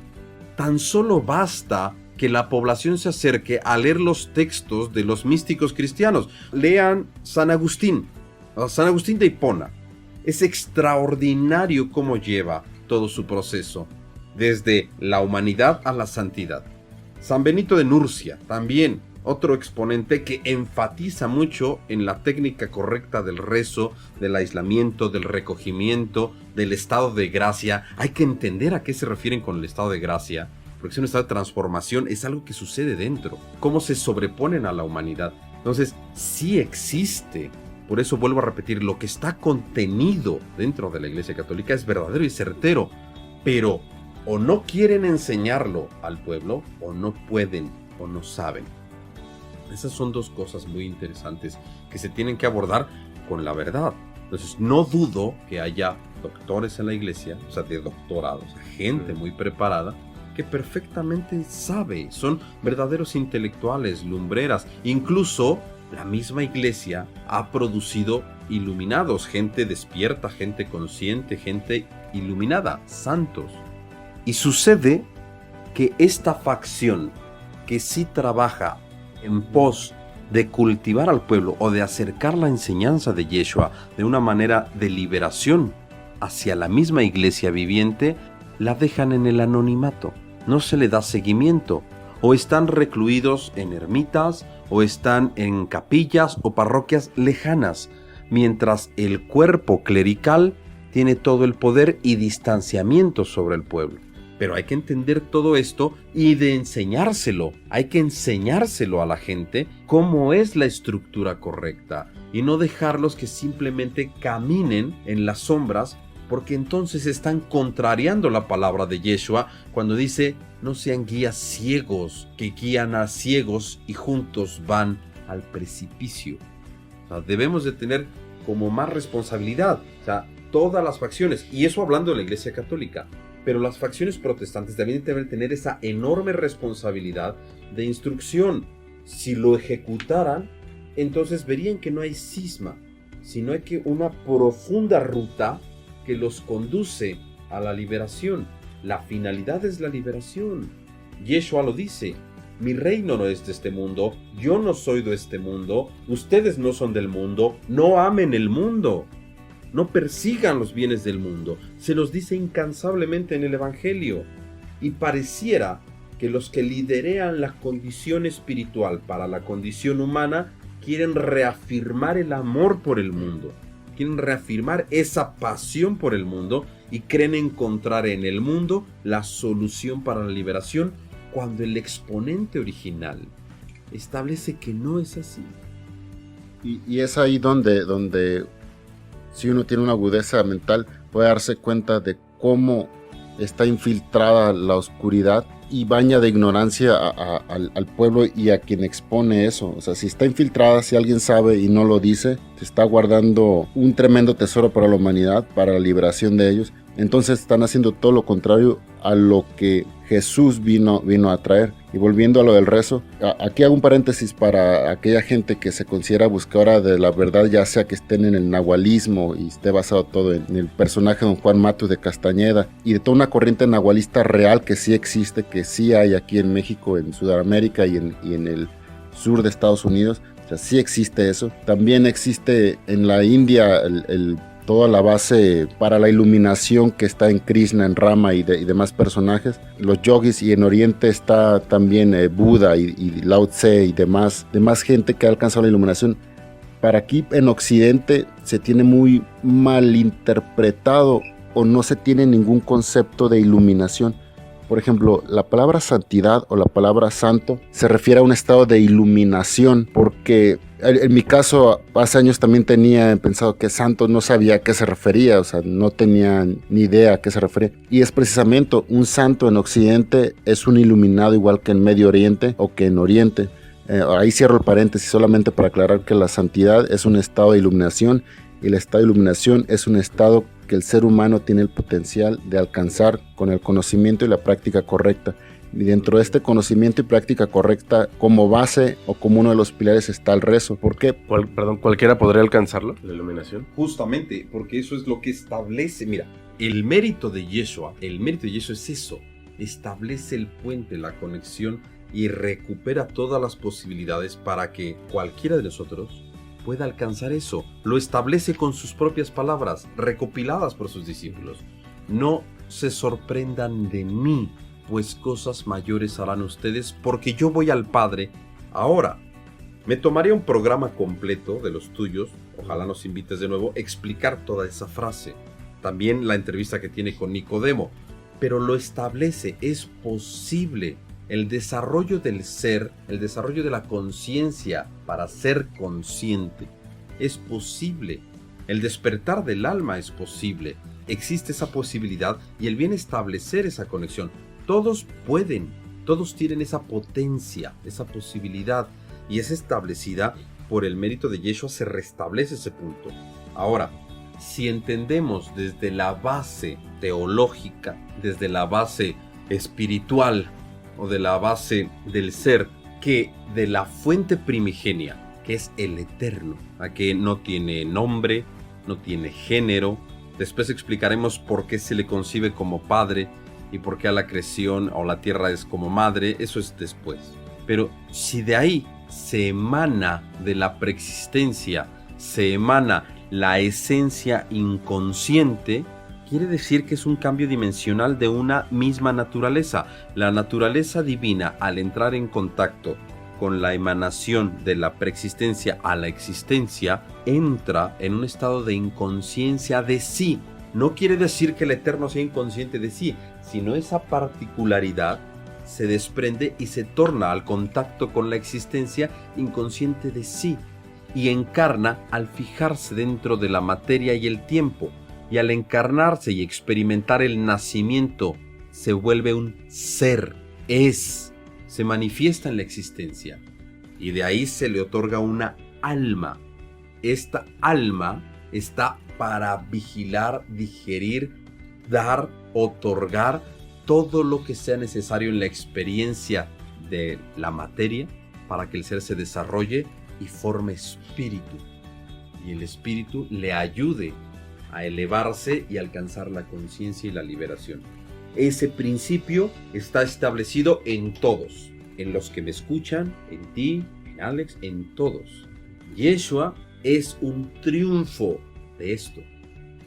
Tan solo basta que la población se acerque a leer los textos de los místicos cristianos. Lean San Agustín de Hipona. Es extraordinario cómo lleva todo su proceso, desde la humanidad a la santidad. San Benito de Nurcia, también otro exponente que enfatiza mucho en la técnica correcta del rezo, del aislamiento, del recogimiento, del estado de gracia. Hay que entender a qué se refieren con el estado de gracia, porque es un estado de transformación, es algo que sucede dentro, cómo se sobreponen a la humanidad. Entonces, sí existe. Por eso vuelvo a repetir, lo que está contenido dentro de la Iglesia Católica es verdadero y certero, pero o no quieren enseñarlo al pueblo, o no pueden, o no saben. Esas son dos cosas muy interesantes que se tienen que abordar con la verdad. Entonces, no dudo que haya doctores en la iglesia, o sea, de doctorados, gente muy preparada, que perfectamente sabe, son verdaderos intelectuales, lumbreras. Incluso la misma iglesia ha producido iluminados, gente despierta, gente consciente, gente iluminada, santos. Y sucede que esta facción que sí trabaja en pos de cultivar al pueblo o de acercar la enseñanza de Yeshua de una manera de liberación hacia la misma iglesia viviente, la dejan en el anonimato, no se le da seguimiento, o están recluidos en ermitas, o están en capillas o parroquias lejanas, mientras el cuerpo clerical tiene todo el poder y distanciamiento sobre el pueblo. Pero hay que entender todo esto y de enseñárselo. Hay que enseñárselo a la gente cómo es la estructura correcta y no dejarlos que simplemente caminen en las sombras, porque entonces están contrariando la palabra de Yeshua cuando dice: no sean guías ciegos que guían a ciegos y juntos van al precipicio. O sea, debemos de tener como más responsabilidad, o sea, todas las facciones, y eso hablando de la Iglesia Católica. Pero las facciones protestantes también deben tener esa enorme responsabilidad de instrucción. Si lo ejecutaran, entonces verían que no hay cisma, sino hay que una profunda ruta que los conduce a la liberación. La finalidad es la liberación. Yeshua lo dice: mi reino no es de este mundo, yo no soy de este mundo, ustedes no son del mundo, no amen el mundo. No persigan los bienes del mundo. Se los dice incansablemente en el Evangelio. Y pareciera que los que liderean la condición espiritual para la condición humana quieren reafirmar el amor por el mundo. Quieren reafirmar esa pasión por el mundo y creen encontrar en el mundo la solución para la liberación, cuando el exponente original establece que no es así. Y es ahí donde si uno tiene una agudeza mental, puede darse cuenta de cómo está infiltrada la oscuridad y baña de ignorancia al pueblo y a quien expone eso. O sea, si está infiltrada, si alguien sabe y no lo dice, se está guardando un tremendo tesoro para la humanidad, para la liberación de ellos. Entonces están haciendo todo lo contrario a lo que Jesús vino a traer. Y volviendo a lo del rezo, aquí hago un paréntesis para aquella gente que se considera buscadora de la verdad, ya sea que estén en el nahualismo y esté basado todo en el personaje de don Juan Matus de Castañeda, y de toda una corriente nahualista real que sí existe, que sí hay aquí en México, en Sudamérica y en el sur de Estados Unidos. O sea, sí existe eso. También existe en la India el toda la base para la iluminación que está en Krishna, en Rama y demás personajes, los yogis, y en Oriente está también Buda y Lao Tse y demás gente que ha alcanzado la iluminación. Para aquí en Occidente se tiene muy mal interpretado o no se tiene ningún concepto de iluminación. Por ejemplo, la palabra santidad o la palabra santo se refiere a un estado de iluminación, porque en mi caso hace años también tenía pensado que santo, no sabía a qué se refería, o sea, no tenía ni idea a qué se refería. Y es precisamente un santo en Occidente es un iluminado igual que en Medio Oriente o que en Oriente. Ahí cierro el paréntesis solamente para aclarar que la santidad es un estado de iluminación y el estado de iluminación es un estado que el ser humano tiene el potencial de alcanzar con el conocimiento y la práctica correcta. Y dentro de este conocimiento y práctica correcta, como base o como uno de los pilares está el rezo. ¿Por qué? ¿Cualquiera podría alcanzarlo, la iluminación? Justamente, porque eso es lo que establece. Mira, el mérito de Yeshua es eso. Establece el puente, la conexión y recupera todas las posibilidades para que cualquiera de nosotros pueda alcanzar eso. Lo establece con sus propias palabras, recopiladas por sus discípulos. No se sorprendan de mí, pues cosas mayores harán ustedes, porque yo voy al Padre ahora. Me tomaría un programa completo de los tuyos, ojalá nos invites de nuevo, explicar toda esa frase. También la entrevista que tiene con Nicodemo. Pero lo establece, es posible. El desarrollo del ser, el desarrollo de la conciencia para ser consciente, es posible. El despertar del alma es posible. Existe esa posibilidad y el bien establecer esa conexión. Todos pueden, todos tienen esa potencia, esa posibilidad, y es establecida por el mérito de Yeshua, se restablece ese punto. Ahora, si entendemos desde la base teológica, desde la base espiritual, o de la base del ser, que de la fuente primigenia, que es el eterno, a que no tiene nombre, no tiene género. Después explicaremos por qué se le concibe como padre y por qué a la creación o la tierra es como madre, eso es después. Pero si de ahí se emana de la preexistencia, se emana la esencia inconsciente, quiere decir que es un cambio dimensional de una misma naturaleza. La naturaleza divina, al entrar en contacto con la emanación de la preexistencia a la existencia, entra en un estado de inconsciencia de sí. No quiere decir que el Eterno sea inconsciente de sí, sino esa particularidad se desprende y se torna al contacto con la existencia inconsciente de sí, y encarna al fijarse dentro de la materia y el tiempo. Y al encarnarse y experimentar el nacimiento, se vuelve un ser, se manifiesta en la existencia. Y de ahí se le otorga una alma. Esta alma está para vigilar, digerir, dar, otorgar todo lo que sea necesario en la experiencia de la materia para que el ser se desarrolle y forme espíritu. Y el espíritu le ayude a elevarse y alcanzar la conciencia y la liberación. Ese principio está establecido en todos, en los que me escuchan, en ti, en Alex, en todos. Yeshua es un triunfo de esto.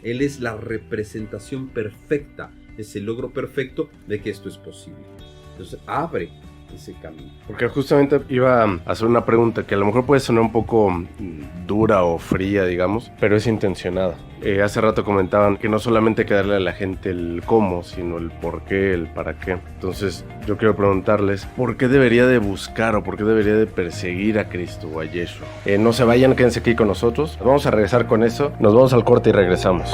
Él es la representación perfecta, es el logro perfecto de que esto es posible. Entonces abre ese camino. Porque justamente iba a hacer una pregunta que a lo mejor puede sonar un poco dura o fría, digamos, pero es intencionada. Hace rato comentaban que no solamente hay que darle a la gente el cómo, sino el por qué, el para qué. Entonces yo quiero preguntarles, ¿por qué debería de buscar o por qué debería de perseguir a Cristo o a Yeshua? No se vayan, quédense aquí con nosotros. Vamos a regresar con eso. Nos vamos al corte y regresamos.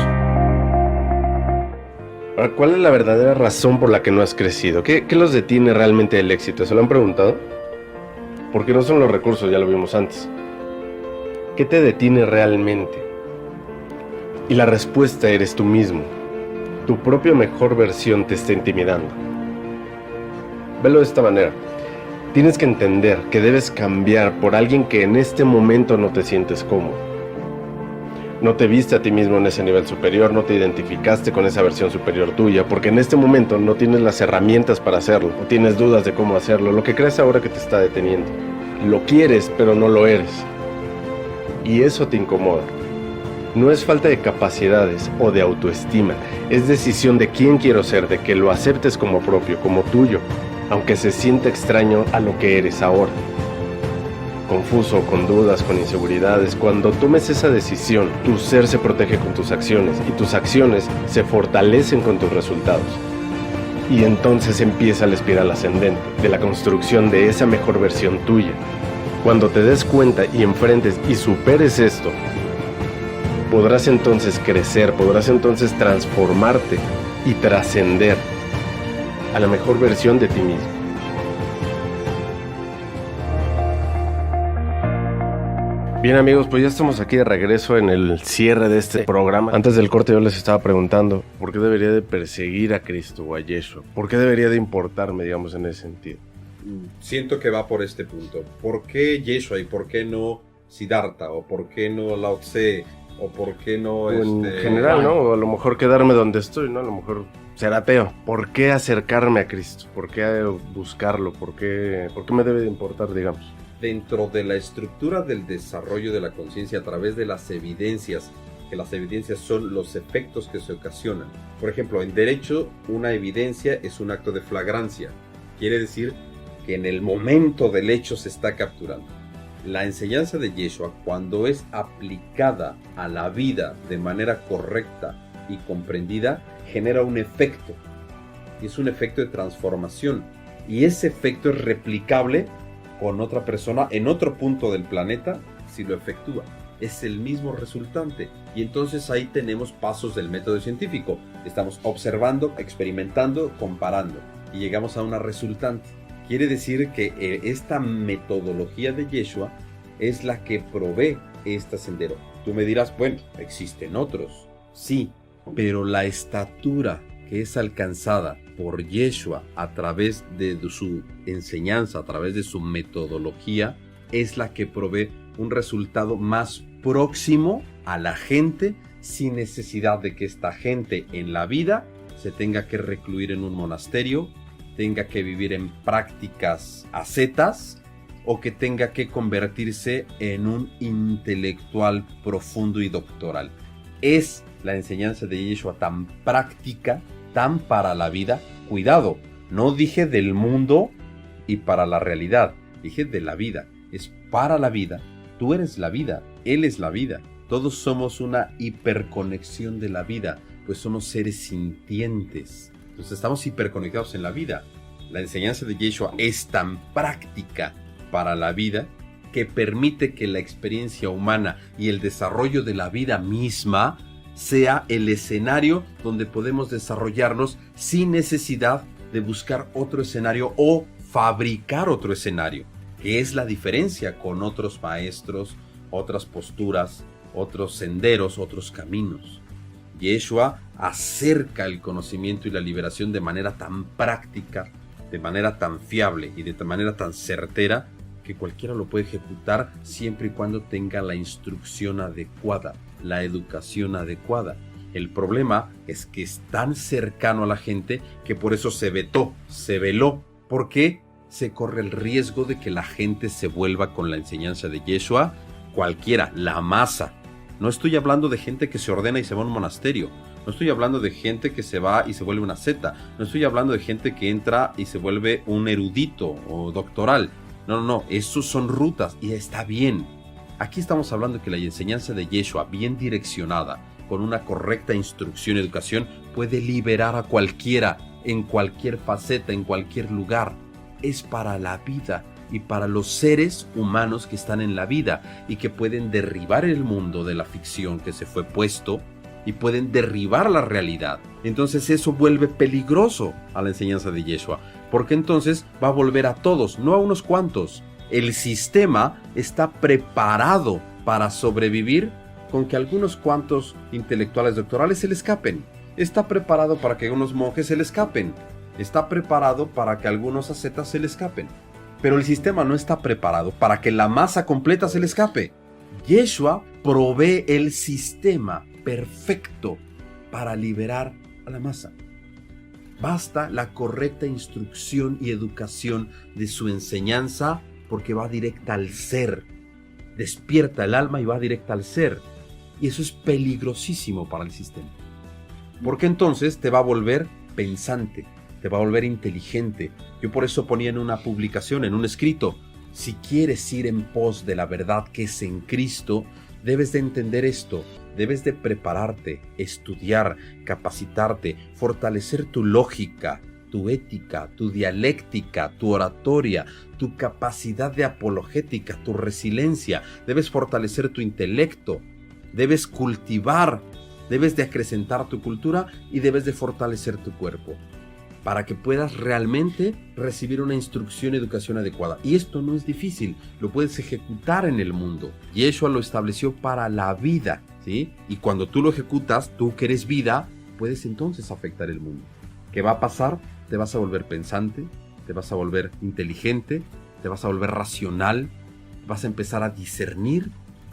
Ahora, ¿cuál es la verdadera razón por la que no has crecido? ¿Qué los detiene realmente del éxito? ¿Se lo han preguntado? Porque no son los recursos, ya lo vimos antes. ¿Qué te detiene realmente? Y la respuesta eres tú mismo. Tu propia mejor versión te está intimidando. Velo de esta manera. Tienes que entender que debes cambiar por alguien que en este momento no te sientes cómodo. No te viste a ti mismo en ese nivel superior, no te identificaste con esa versión superior tuya, porque en este momento no tienes las herramientas para hacerlo, o tienes dudas de cómo hacerlo, lo que crees ahora que te está deteniendo. Lo quieres, pero no lo eres. Y eso te incomoda. No es falta de capacidades o de autoestima, es decisión de quién quiero ser, de que lo aceptes como propio, como tuyo, aunque se sienta extraño a lo que eres ahora. Confuso, con dudas, con inseguridades, cuando tomes esa decisión, tu ser se protege con tus acciones y tus acciones se fortalecen con tus resultados. Y entonces empieza la espiral ascendente de la construcción de esa mejor versión tuya. Cuando te des cuenta y enfrentes y superes esto, podrás entonces crecer, podrás entonces transformarte y trascender a la mejor versión de ti mismo. Bien amigos, pues ya estamos aquí de regreso en el cierre de este programa. Antes del corte yo les estaba preguntando ¿por qué debería de perseguir a Cristo o a Yeshua? ¿Por qué debería de importarme, digamos, en ese sentido? Siento que va por este punto. ¿Por qué Yeshua y por qué no Siddhartha? ¿O por qué no Lao Tse? ¿O por qué no En general, ¿no? O a lo mejor quedarme donde estoy, ¿no? A lo mejor ser ateo. ¿Por qué acercarme a Cristo? ¿Por qué buscarlo? ¿Por qué me debe de importar, digamos? Dentro de la estructura del desarrollo de la conciencia a través de las evidencias, que las evidencias son los efectos que se ocasionan. Por ejemplo, en derecho, una evidencia es un acto de flagrancia. Quiere decir que en el momento del hecho se está capturando. La enseñanza de Yeshua, cuando es aplicada a la vida de manera correcta y comprendida, genera un efecto. Y es un efecto de transformación. Y ese efecto es replicable con otra persona en otro punto del planeta si lo efectúa. Es el mismo resultante. Y entonces ahí tenemos pasos del método científico. Estamos observando, experimentando, comparando. Y llegamos a una resultante. Quiere decir que esta metodología de Yeshua es la que provee este sendero. Tú me dirás, bueno, existen otros. Sí, pero la estatura que es alcanzada por Yeshua a través de su enseñanza, a través de su metodología, es la que provee un resultado más próximo a la gente sin necesidad de que esta gente en la vida se tenga que recluir en un monasterio, tenga que vivir en prácticas ascetas o que tenga que convertirse en un intelectual profundo y doctoral. Es la enseñanza de Yeshua tan práctica, tan para la vida. Cuidado, no dije del mundo y para la realidad, dije de la vida. Es para la vida. Tú eres la vida, Él es la vida. Todos somos una hiperconexión de la vida, pues somos seres sintientes. Entonces estamos hiperconectados en la vida. La enseñanza de Yeshua es tan práctica para la vida que permite que la experiencia humana y el desarrollo de la vida misma sea el escenario donde podemos desarrollarnos sin necesidad de buscar otro escenario o fabricar otro escenario, que es la diferencia con otros maestros, otras posturas, otros senderos, otros caminos. Yeshua acerca el conocimiento y la liberación de manera tan práctica, de manera tan fiable y de manera tan certera que cualquiera lo puede ejecutar siempre y cuando tenga la instrucción adecuada, la educación adecuada. El problema es que es tan cercano a la gente que por eso se vetó, se veló, porque se corre el riesgo de que la gente se vuelva con la enseñanza de Yeshua, cualquiera, la masa. No estoy hablando de gente que se ordena y se va a un monasterio. No estoy hablando de gente que se va y se vuelve una seta. No estoy hablando de gente que entra y se vuelve un erudito o doctoral. No. Esos son rutas y está bien. Aquí estamos hablando que la enseñanza de Yeshua, bien direccionada, con una correcta instrucción y educación, puede liberar a cualquiera, en cualquier faceta, en cualquier lugar. Es para la vida y para los seres humanos que están en la vida y que pueden derribar el mundo de la ficción que se fue puesto y pueden derribar la realidad. Entonces eso vuelve peligroso a la enseñanza de Yeshua, porque entonces va a volver a todos, no a unos cuantos. El sistema está preparado para sobrevivir con que algunos cuantos intelectuales doctorales se le escapen. Está preparado para que algunos monjes se le escapen. Está preparado para que algunos ascetas se le escapen. Pero el sistema no está preparado para que la masa completa se le escape. Yeshua provee el sistema perfecto para liberar a la masa. Basta la correcta instrucción y educación de su enseñanza porque va directa al ser. Despierta el alma y va directa al ser. Y eso es peligrosísimo para el sistema. Porque entonces te va a volver pensante, te va a volver inteligente. Yo por eso ponía en una publicación, en un escrito, si quieres ir en pos de la verdad que es en Cristo, debes de entender esto, debes de prepararte, estudiar, capacitarte, fortalecer tu lógica, tu ética, tu dialéctica, tu oratoria, tu capacidad de apologética, tu resiliencia. Debes fortalecer tu intelecto, debes cultivar, debes de acrecentar tu cultura y debes de fortalecer tu cuerpo para que puedas realmente recibir una instrucción y educación adecuada. Y esto no es difícil, lo puedes ejecutar en el mundo. Yeshua lo estableció para la vida, ¿sí? Y cuando tú lo ejecutas, tú que eres vida, puedes entonces afectar el mundo. ¿Qué va a pasar? Te vas a volver pensante, te vas a volver inteligente, te vas a volver racional, vas a empezar a discernir,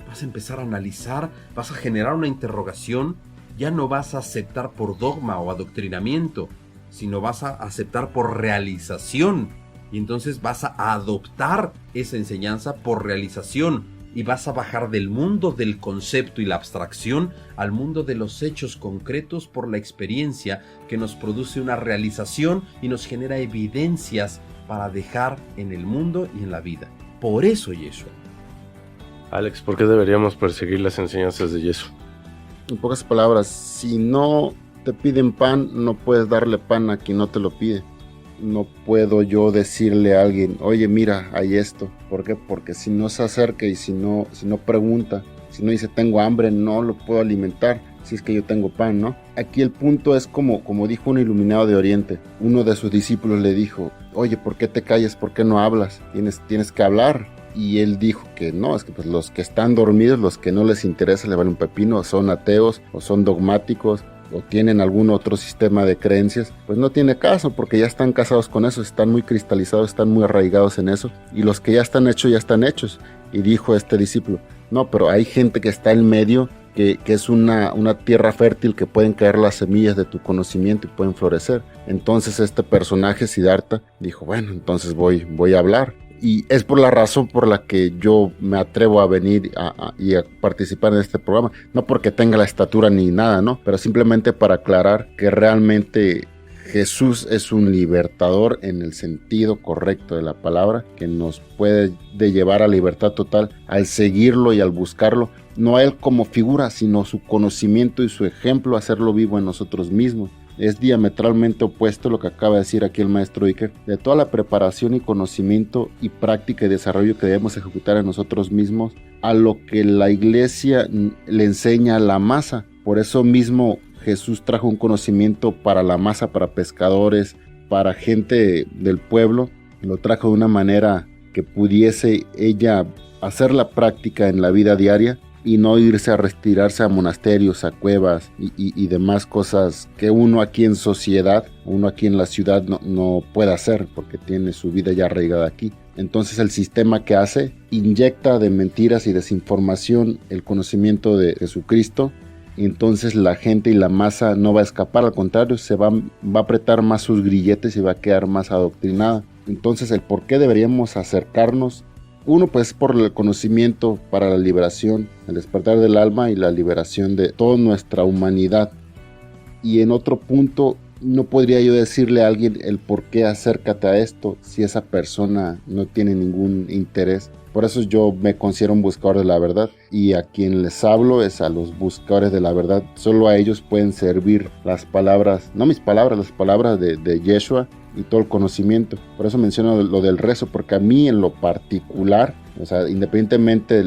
vas a empezar a analizar, vas a generar una interrogación, ya no vas a aceptar por dogma o adoctrinamiento, sino vas a aceptar por realización. Y entonces vas a adoptar esa enseñanza por realización y vas a bajar del mundo del concepto y la abstracción al mundo de los hechos concretos por la experiencia que nos produce una realización y nos genera evidencias para dejar en el mundo y en la vida. Por eso Yeshua. Alex, ¿por qué deberíamos perseguir las enseñanzas de Yeshua? En pocas palabras, si no te piden pan, no puedes darle pan a quien no te lo pide. No puedo yo decirle a alguien, oye, mira, hay esto. ¿Por qué? Porque si no se acerca y si no pregunta, si no dice tengo hambre, no lo puedo alimentar, si es que yo tengo pan, ¿no? Aquí el punto es como dijo un iluminado de Oriente. Uno de sus discípulos le dijo, oye, ¿por qué te callas? ¿Por qué no hablas? Tienes que hablar. Y él dijo que no, es que pues los que están dormidos, los que no les interesa, le vale un pepino, son ateos o son dogmáticos, o tienen algún otro sistema de creencias, pues no tiene caso, porque ya están casados con eso, están muy cristalizados, están muy arraigados en eso, y los que ya están hechos. Y dijo este discípulo, no, pero hay gente que está en medio, que es una tierra fértil, que pueden caer las semillas de tu conocimiento y pueden florecer. Entonces este personaje, Siddhartha, dijo, bueno, entonces voy a hablar. Y es por la razón por la que yo me atrevo a venir y a participar en este programa. No porque tenga la estatura ni nada, ¿no? Pero simplemente para aclarar que realmente Jesús es un libertador en el sentido correcto de la palabra, que nos puede llevar a libertad total al seguirlo y al buscarlo. No a Él como figura, sino su conocimiento y su ejemplo, hacerlo vivo en nosotros mismos. Es diametralmente opuesto lo que acaba de decir aquí el maestro Iker, de toda la preparación y conocimiento y práctica y desarrollo que debemos ejecutar en nosotros mismos, a lo que la iglesia le enseña a la masa. Por eso mismo Jesús trajo un conocimiento para la masa, para pescadores, para gente del pueblo. Lo trajo de una manera que pudiese ella hacer la práctica en la vida diaria y no irse a retirarse a monasterios, a cuevas y demás cosas que uno aquí en sociedad, uno aquí en la ciudad no puede hacer porque tiene su vida ya arraigada aquí. Entonces el sistema que hace inyecta de mentiras y desinformación el conocimiento de Jesucristo, y entonces la gente y la masa no va a escapar, al contrario, se va a apretar más sus grilletes y va a quedar más adoctrinada. Entonces el por qué deberíamos acercarnos, uno pues por el conocimiento para la liberación, el despertar del alma y la liberación de toda nuestra humanidad. Y en otro punto, no podría yo decirle a alguien el por qué acércate a esto si esa persona no tiene ningún interés. Por eso yo me considero un buscador de la verdad, y a quien les hablo es a los buscadores de la verdad. Solo a ellos pueden servir las palabras, no mis palabras, las palabras de Yeshua y todo el conocimiento. Por eso menciono lo del rezo, porque a mí en lo particular, o sea, independientemente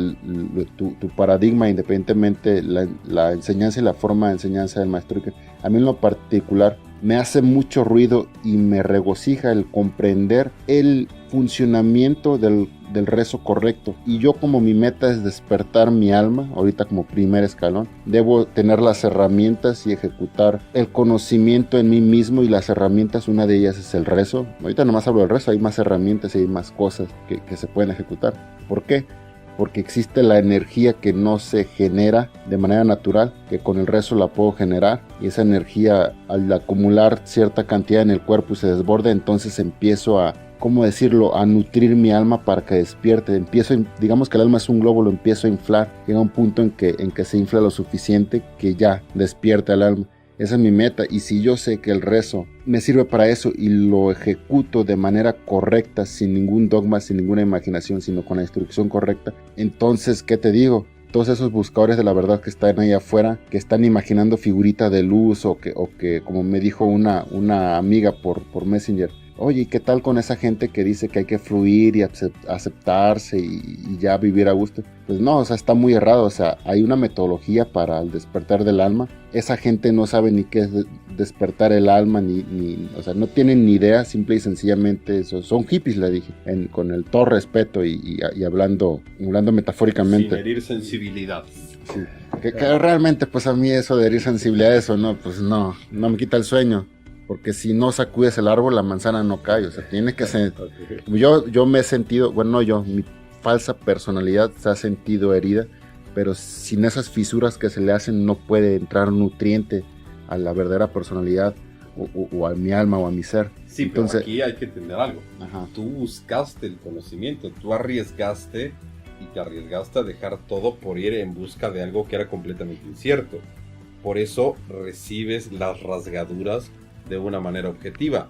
tu paradigma, independientemente la enseñanza y la forma de enseñanza del maestro, a mí en lo particular me hace mucho ruido y me regocija el comprender el funcionamiento del rezo correcto. Y yo, como mi meta es despertar mi alma, ahorita como primer escalón, debo tener las herramientas y ejecutar el conocimiento en mí mismo, y las herramientas, una de ellas es el rezo. Ahorita nomás hablo del rezo, hay más herramientas y hay más cosas que se pueden ejecutar. ¿Por qué? Porque existe la energía que no se genera de manera natural, que con el rezo la puedo generar, y esa energía, al acumular cierta cantidad en el cuerpo y se desborda, entonces empiezo a ¿cómo decirlo?, a nutrir mi alma para que despierte. Digamos que el alma es un globo, lo empiezo a inflar. Llega un punto en que se infla lo suficiente que ya despierta el alma. Esa es mi meta, y si yo sé que el rezo me sirve para eso y lo ejecuto de manera correcta, sin ningún dogma, sin ninguna imaginación, sino con la instrucción correcta, entonces, ¿qué te digo? Todos esos buscadores de la verdad que están ahí afuera, que están imaginando figuritas de luz, o que como me dijo una amiga por Messenger, oye, ¿qué tal con esa gente que dice que hay que fluir y aceptarse y ya vivir a gusto? Pues no, o sea, está muy errado. O sea, hay una metodología para el despertar del alma. Esa gente no sabe ni qué es despertar el alma, o sea, no tienen ni idea, simple y sencillamente son hippies, le dije, con el todo respeto y hablando metafóricamente. Sin herir sensibilidad. Sí. Que realmente, pues a mí eso de herir sensibilidad, eso no, pues no me quita el sueño. Porque si no sacudes el árbol, la manzana no cae. O sea, tiene que ser... Yo me he sentido... Bueno, no mi falsa personalidad se ha sentido herida, pero sin esas fisuras que se le hacen no puede entrar nutriente a la verdadera personalidad o a mi alma o a mi ser. Sí, entonces, pero aquí hay que entender algo. Ajá. Tú buscaste el conocimiento, tú arriesgaste y te arriesgaste a dejar todo por ir en busca de algo que era completamente incierto. Por eso recibes las rasgaduras de una manera objetiva,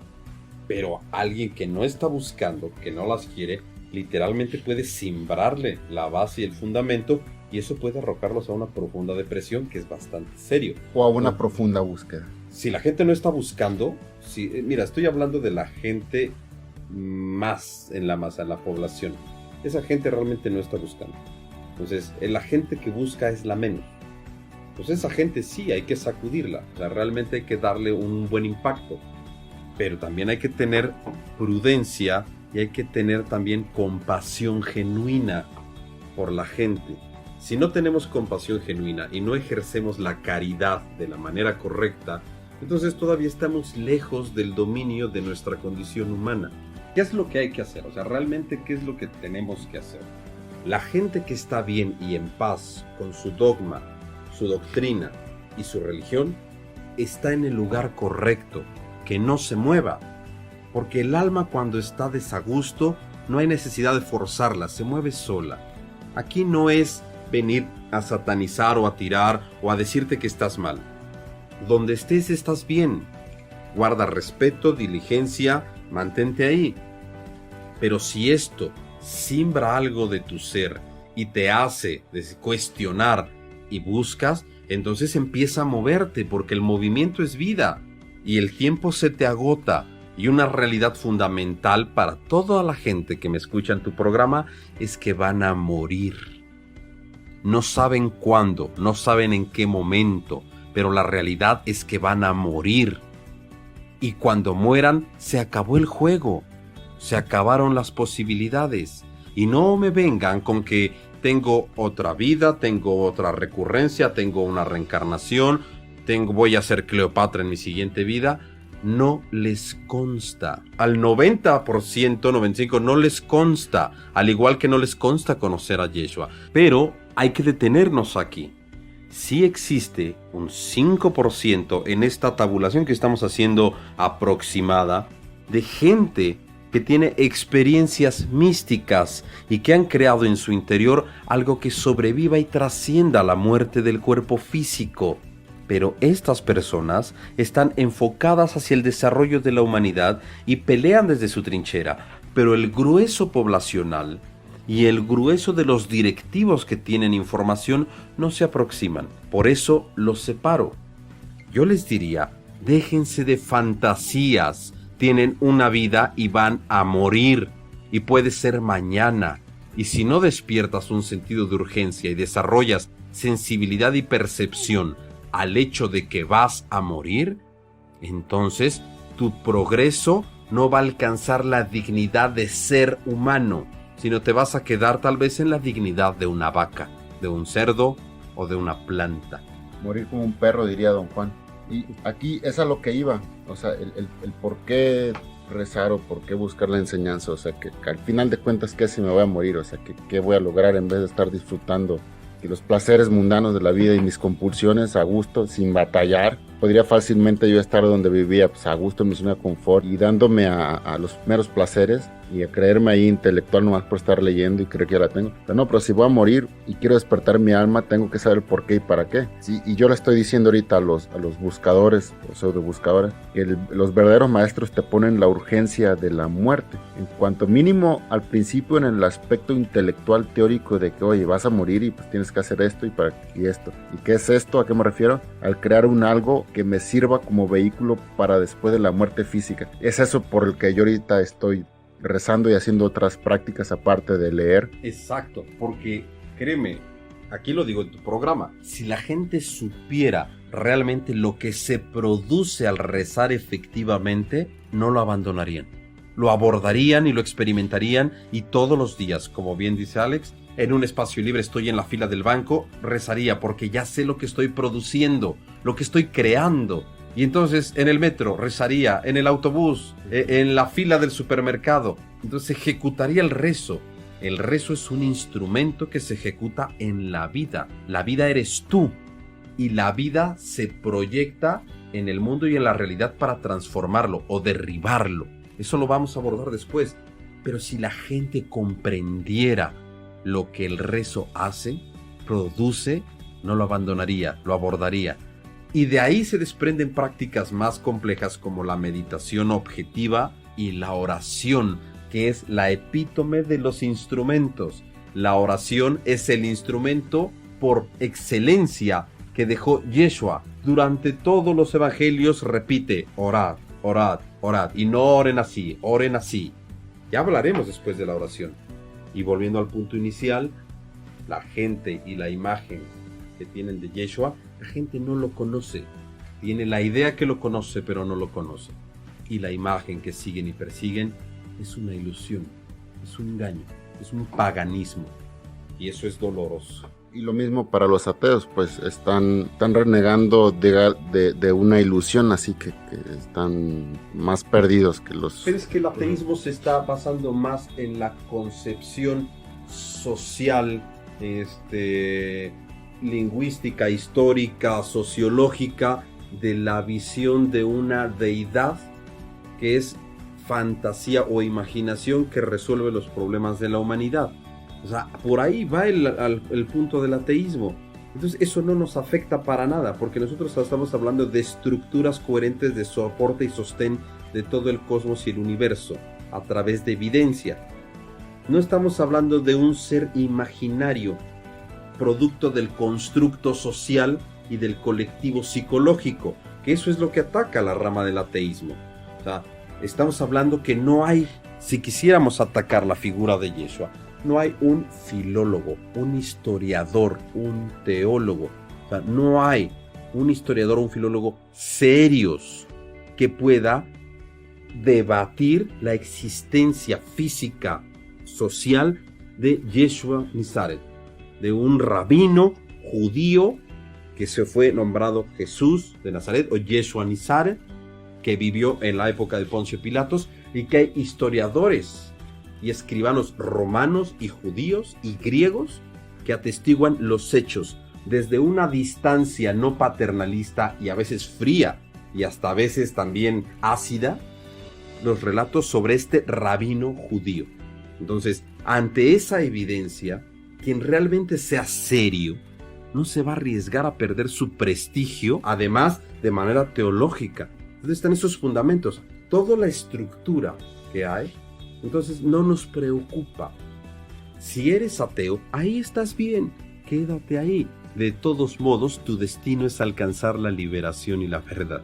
pero alguien que no está buscando, que no las quiere, literalmente puede simbrarle la base y el fundamento, y eso puede arrojarlos a una profunda depresión, que es bastante serio. O a una profunda búsqueda. Si la gente no está buscando, mira, estoy hablando de la gente más en la masa, en la población. Esa gente realmente no está buscando. Entonces, la gente que busca es la menos. Pues esa gente sí hay que sacudirla, o sea, realmente hay que darle un buen impacto, pero también hay que tener prudencia y hay que tener también compasión genuina por la gente. Si no tenemos compasión genuina y no ejercemos la caridad de la manera correcta, entonces todavía estamos lejos del dominio de nuestra condición humana. ¿Qué es lo que hay que hacer? O sea, realmente, ¿qué es lo que tenemos que hacer? La gente que está bien y en paz con su dogma, su doctrina y su religión, está en el lugar correcto, que no se mueva, porque el alma, cuando está desagusto, no hay necesidad de forzarla, se mueve sola. Aquí no es venir a satanizar o a tirar o a decirte que estás mal. Donde estés estás bien, guarda respeto, diligencia, mantente ahí. Pero si esto simbra algo de tu ser y te hace cuestionar y buscas, entonces empieza a moverte, porque el movimiento es vida y el tiempo se te agota. Y una realidad fundamental para toda la gente que me escucha en tu programa es que van a morir. No saben cuándo, no saben en qué momento, pero la realidad es que van a morir. Y cuando mueran, se acabó el juego, se acabaron las posibilidades. Y no me vengan con que tengo otra vida, tengo otra recurrencia, tengo una reencarnación, voy a ser Cleopatra en mi siguiente vida. No les consta. Al 90%, 95% no les consta. Al igual que no les consta conocer a Yeshua. Pero hay que detenernos aquí. Sí existe un 5% en esta tabulación que estamos haciendo aproximada de gente que tiene experiencias místicas y que han creado en su interior algo que sobreviva y trascienda la muerte del cuerpo físico. Pero estas personas están enfocadas hacia el desarrollo de la humanidad y pelean desde su trinchera, pero el grueso poblacional y el grueso de los directivos que tienen información no se aproximan. Por eso los separo. Yo les diría, déjense de fantasías. Tienen una vida y van a morir, y puede ser mañana. Y si no despiertas un sentido de urgencia y desarrollas sensibilidad y percepción al hecho de que vas a morir, entonces tu progreso no va a alcanzar la dignidad de ser humano, sino te vas a quedar tal vez en la dignidad de una vaca, de un cerdo o de una planta. Morir como un perro, diría don Juan. Y aquí es a lo que iba, o sea, el por qué rezar o por qué buscar la enseñanza, o sea, que al final de cuentas, ¿qué si me voy a morir? O sea, ¿qué voy a lograr en vez de estar disfrutando de los placeres mundanos de la vida y mis compulsiones a gusto, sin batallar? podría fácilmente yo estar donde vivía, pues a gusto en mi zona de confort y dándome a los primeros placeres y a creerme ahí intelectual nomás por estar leyendo y creer que ya la tengo. Pero no, pero si voy a morir y quiero despertar mi alma, tengo que saber por qué y para qué. Sí, y yo le estoy diciendo ahorita a los buscadores, o pseudobuscadores, que los verdaderos maestros te ponen la urgencia de la muerte. En cuanto mínimo al principio en el aspecto intelectual teórico de que, oye, vas a morir y pues tienes que hacer esto y esto. ¿Y qué es esto? ¿A qué me refiero? Al crear un algo que me sirva como vehículo para después de la muerte física. Es eso por el que yo ahorita estoy rezando y haciendo otras prácticas aparte de leer. Exacto, porque créeme, aquí lo digo en tu programa, si la gente supiera realmente lo que se produce al rezar efectivamente, no lo abandonarían. Lo abordarían y lo experimentarían y todos los días, como bien dice Alex, en un espacio libre estoy en la fila del banco, rezaría porque ya sé lo que estoy produciendo, lo que estoy creando. Y entonces en el metro rezaría, en el autobús, en la fila del supermercado. Entonces ejecutaría el rezo. El rezo es un instrumento que se ejecuta en la vida. La vida eres tú. Y la vida se proyecta en el mundo y en la realidad para transformarlo o derribarlo. Eso lo vamos a abordar después. Pero si la gente comprendiera lo que el rezo hace, produce, no lo abandonaría, lo abordaría. Y de ahí se desprenden prácticas más complejas como la meditación objetiva y la oración, que es la epítome de los instrumentos. La oración es el instrumento por excelencia que dejó Yeshua. Durante todos los evangelios repite, orad, orad, orad. Y no oren así, oren así. Ya hablaremos después de la oración. Y volviendo al punto inicial, la gente y la imagen que tienen de Yeshua, la gente no lo conoce. Tiene la idea que lo conoce, pero no lo conoce. Y la imagen que siguen y persiguen es una ilusión, es un engaño, es un paganismo. Y eso es doloroso. Y lo mismo para los ateos, pues están renegando de una ilusión, así que están más perdidos que los... Pero es que el ateísmo se está basando más en la concepción social, lingüística, histórica, sociológica de la visión de una deidad que es fantasía o imaginación que resuelve los problemas de la humanidad. O sea, por ahí va el punto del ateísmo. Entonces eso no nos afecta para nada, porque nosotros estamos hablando de estructuras coherentes de soporte y sostén de todo el cosmos y el universo a través de evidencia. No estamos hablando de un ser imaginario, producto del constructo social y del colectivo psicológico, que eso es lo que ataca la rama del ateísmo. O sea, estamos hablando que no hay, si quisiéramos atacar la figura de Yeshua, no hay un filólogo, un historiador, un teólogo. O sea, no hay un historiador o un filólogo serios que pueda debatir la existencia física, social de Yeshua Nazaret, de un rabino judío que se fue nombrado Jesús de Nazaret o Yeshua Nazaret, que vivió en la época de Poncio Pilatos, y que hay historiadores y escribanos romanos y judíos y griegos que atestiguan los hechos desde una distancia no paternalista y a veces fría y hasta a veces también ácida, los relatos sobre este rabino judío. Entonces, ante esa evidencia, quien realmente sea serio no se va a arriesgar a perder su prestigio, además de manera teológica. Entonces están esos fundamentos, toda la estructura que hay. Entonces no nos preocupa. Si eres ateo, ahí estás bien, quédate ahí. De todos modos, tu destino es alcanzar la liberación y la verdad.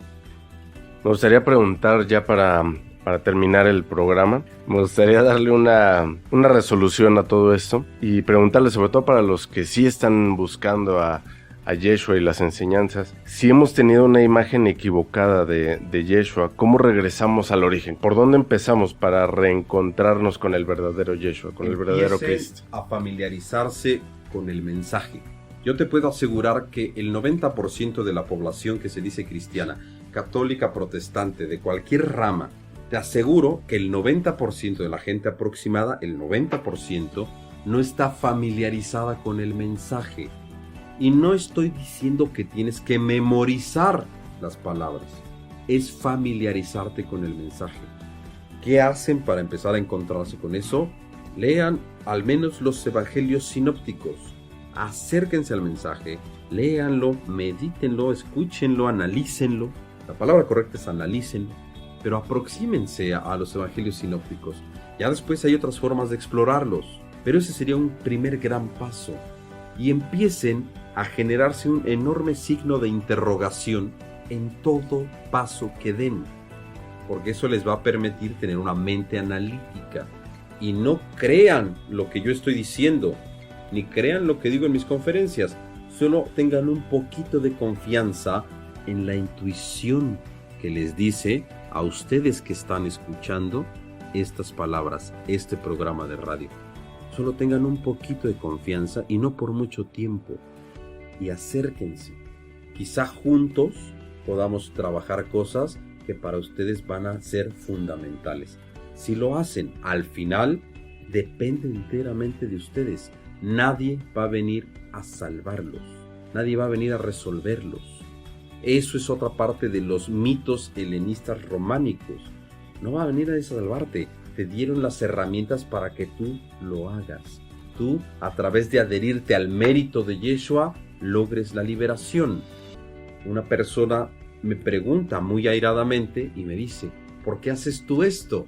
Me gustaría preguntar ya para terminar el programa, me gustaría darle una resolución a todo esto y preguntarle, sobre todo para los que sí están buscando a Yeshua y las enseñanzas, si hemos tenido una imagen equivocada de Yeshua, ¿cómo regresamos al origen? ¿Por dónde empezamos para reencontrarnos con el verdadero Yeshua, con el verdadero Cristo? A familiarizarse con el mensaje. Yo te puedo asegurar que el 90% de la población que se dice cristiana, católica, protestante, de cualquier rama, te aseguro que el 90% de la gente aproximada, el 90%, no está familiarizada con el mensaje. Y no estoy diciendo que tienes que memorizar las palabras, es familiarizarte con el mensaje. ¿Qué hacen para empezar a encontrarse con eso? Lean al menos los evangelios sinópticos. Acérquense al mensaje, léanlo, medítenlo, escúchenlo, analícenlo. La palabra correcta es analícenlo, pero aproxímense a los evangelios sinópticos. Ya después hay otras formas de explorarlos, pero ese sería un primer gran paso. Y empiecen a generarse un enorme signo de interrogación en todo paso que den, porque eso les va a permitir tener una mente analítica. Y no crean lo que yo estoy diciendo, ni crean lo que digo en mis conferencias, solo tengan un poquito de confianza en la intuición que les dice a ustedes que están escuchando estas palabras, este programa de radio. Solo tengan un poquito de confianza y no por mucho tiempo. Y acérquense. Quizá juntos podamos trabajar cosas que para ustedes van a ser fundamentales. Si lo hacen, al final depende enteramente de ustedes. Nadie va a venir a salvarlos. Nadie va a venir a resolverlos. Eso es otra parte de los mitos helenistas románicos. No va a venir a salvarte. Te dieron las herramientas para que tú lo hagas. Tú, a través de adherirte al mérito de Yeshua, logres la liberación. Una persona me pregunta muy airadamente y me dice, ¿por qué haces tú esto?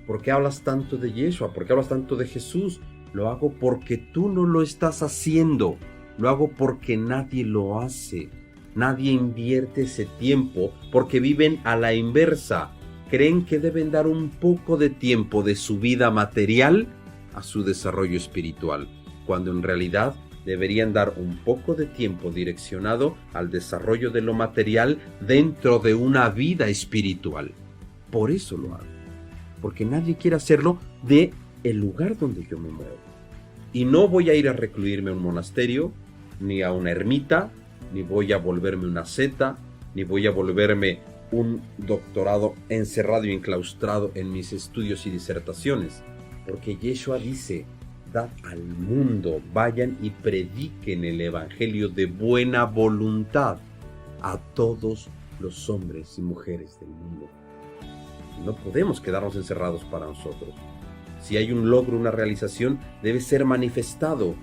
¿Por qué hablas tanto de Yeshua? ¿Por qué hablas tanto de Jesús? Lo hago porque tú no lo estás haciendo. Lo hago porque nadie lo hace. Nadie invierte ese tiempo porque viven a la inversa. Creen que deben dar un poco de tiempo de su vida material a su desarrollo espiritual, cuando en realidad deberían dar un poco de tiempo direccionado al desarrollo de lo material dentro de una vida espiritual. Por eso lo hago, porque nadie quiere hacerlo de el lugar donde yo me muevo. Y no voy a ir a recluirme a un monasterio, ni a una ermita, ni voy a volverme una seta, ni voy a volverme un doctorado encerrado y enclaustrado en mis estudios y disertaciones, porque Yeshua dice, dad al mundo, vayan y prediquen el evangelio de buena voluntad a todos los hombres y mujeres del mundo. No podemos quedarnos encerrados para nosotros. Si hay un logro, una realización, debe ser manifestado.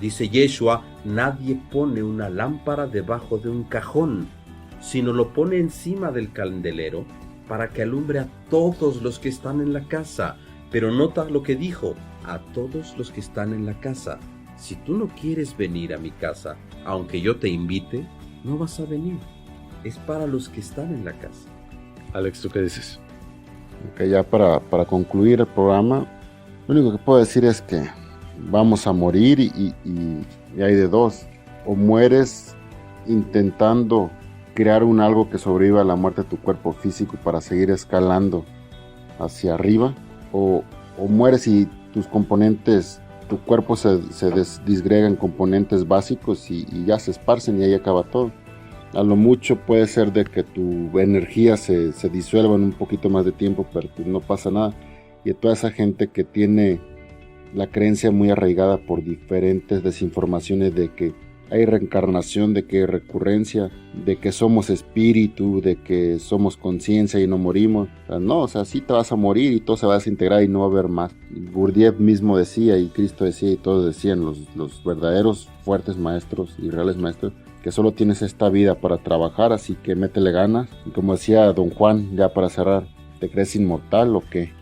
Dice Yeshua, nadie pone una lámpara debajo de un cajón, sino lo pone encima del candelero para que alumbre a todos los que están en la casa. Pero nota lo que dijo, a todos los que están en la casa. Si tú no quieres venir a mi casa, aunque yo te invite, no vas a venir. Es para los que están en la casa. Alex, ¿tú qué dices? Okay, ya para concluir el programa, lo único que puedo decir es que vamos a morir y hay de dos. O mueres intentando crear algo que sobreviva a la muerte de tu cuerpo físico para seguir escalando hacia arriba, o mueres y tus componentes, tu cuerpo se disgrega en componentes básicos y ya se esparcen y ahí acaba todo. A lo mucho puede ser de que tu energía se disuelva en un poquito más de tiempo, pero pues no pasa nada. Y toda esa gente que tiene la creencia muy arraigada por diferentes desinformaciones de que hay reencarnación, de que hay recurrencia, de que somos espíritu, de que somos conciencia y no morimos. O sea, sí te vas a morir y todo se va a desintegrar y no va a haber más. Gurdjieff mismo decía, y Cristo decía, y todos decían, los verdaderos fuertes maestros y reales maestros, que solo tienes esta vida para trabajar, así que métele ganas. Y como decía Don Juan, ya para cerrar, ¿te crees inmortal o qué?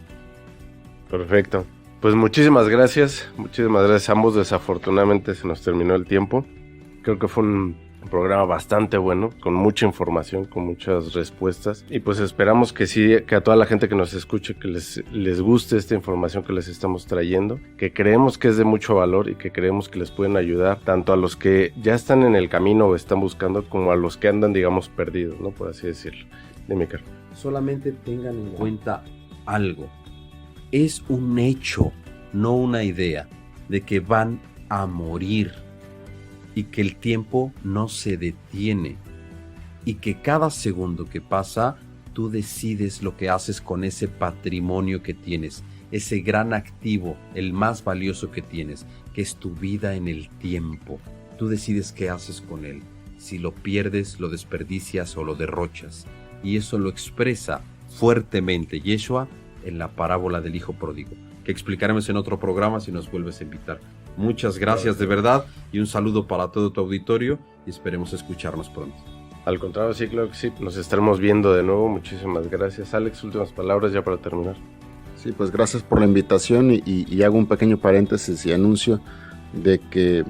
Perfecto. Pues muchísimas gracias a ambos. Desafortunadamente se nos terminó el tiempo. Creo que fue un programa bastante bueno, con mucha información, con muchas respuestas. Y pues esperamos que sí, que a toda la gente que nos escuche, que les guste esta información que les estamos trayendo, que creemos que es de mucho valor y que creemos que les pueden ayudar tanto a los que ya están en el camino o están buscando, como a los que andan, digamos, perdidos, ¿no? Por así decirlo. Dime, Carlos. Solamente tengan en cuenta algo. Es un hecho, no una idea, de que van a morir. Y que el tiempo no se detiene y que cada segundo que pasa tú decides lo que haces con ese patrimonio que tienes, ese gran activo, el más valioso que tienes, que es tu vida en el tiempo. Tú decides qué haces con él. si lo pierdes, lo desperdicias o lo derrochas. Y eso lo expresa fuertemente Yeshua en la parábola del hijo pródigo, que explicaremos en otro programa si nos vuelves a invitar. Muchas gracias de verdad y un saludo para todo tu auditorio y esperemos escucharnos pronto. Al contrario, sí, claro que sí, nos estaremos viendo de nuevo. Muchísimas gracias. Alex, últimas palabras ya para terminar. Sí, pues gracias por la invitación y hago un pequeño paréntesis y anuncio de que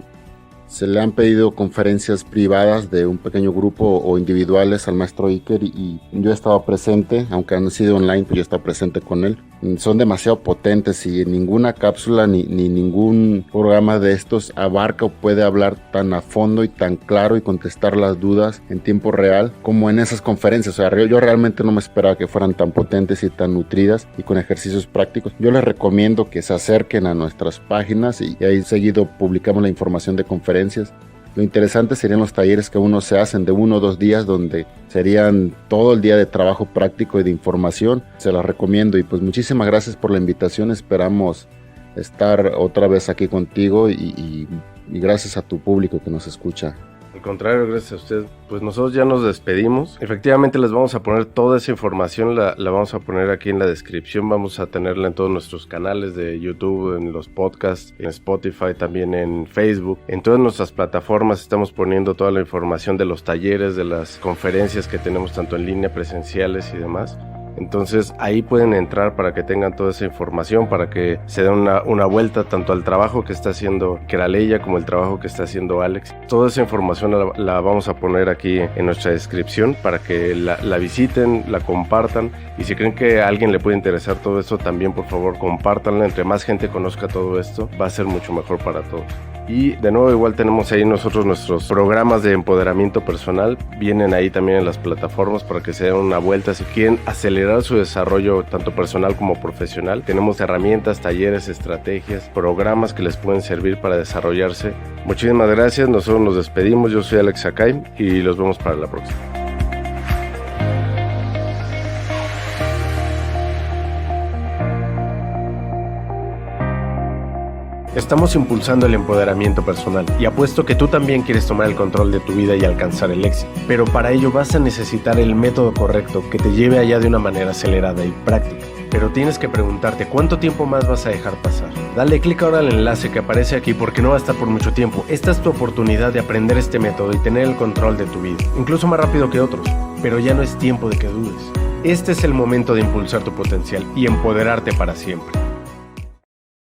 se le han pedido conferencias privadas de un pequeño grupo o individuales al maestro Iker y yo he estado presente, aunque han sido online, pues yo he estado presente con él. Son demasiado potentes y ninguna cápsula ni ningún programa de estos abarca o puede hablar tan a fondo y tan claro y contestar las dudas en tiempo real como en esas conferencias. O sea, yo realmente no me esperaba que fueran tan potentes y tan nutridas y con ejercicios prácticos. Yo les recomiendo que se acerquen a nuestras páginas y ahí seguido publicamos la información de conferencias. Lo interesante serían los talleres que uno se hacen de 1 o 2 días donde serían todo el día de trabajo práctico y de información. Se las recomiendo y pues muchísimas gracias por la invitación. Esperamos estar otra vez aquí contigo y gracias a tu público que nos escucha. Al contrario, gracias a usted. Pues nosotros ya nos despedimos. Efectivamente les vamos a poner toda esa información, la vamos a poner aquí en la descripción. Vamos a tenerla en todos nuestros canales de YouTube, en los podcasts, en Spotify, también en Facebook. En todas nuestras plataformas estamos poniendo toda la información de los talleres, de las conferencias que tenemos tanto en línea, presenciales y demás. Entonces ahí pueden entrar para que tengan toda esa información, para que se den una vuelta tanto al trabajo que está haciendo Keraleya como el trabajo que está haciendo Alex. Toda esa información la vamos a poner aquí en nuestra descripción para que la visiten, la compartan y si creen que a alguien le puede interesar todo esto también por favor compártanla. Entre más gente conozca todo esto va a ser mucho mejor para todos. Y de nuevo igual tenemos ahí nosotros nuestros programas de empoderamiento personal, vienen ahí también en las plataformas para que se den una vuelta si quieren acelerar su desarrollo tanto personal como profesional. Tenemos herramientas, talleres, estrategias, programas que les pueden servir para desarrollarse. Muchísimas gracias, nosotros nos despedimos, yo soy Alex Sakai y los vemos para la próxima. Estamos impulsando el empoderamiento personal y apuesto que tú también quieres tomar el control de tu vida y alcanzar el éxito. Pero para ello vas a necesitar el método correcto que te lleve allá de una manera acelerada y práctica. Pero tienes que preguntarte cuánto tiempo más vas a dejar pasar. Dale clic ahora al enlace que aparece aquí porque no va a estar por mucho tiempo. Esta es tu oportunidad de aprender este método y tener el control de tu vida, incluso más rápido que otros. Pero ya no es tiempo de que dudes. Este es el momento de impulsar tu potencial y empoderarte para siempre.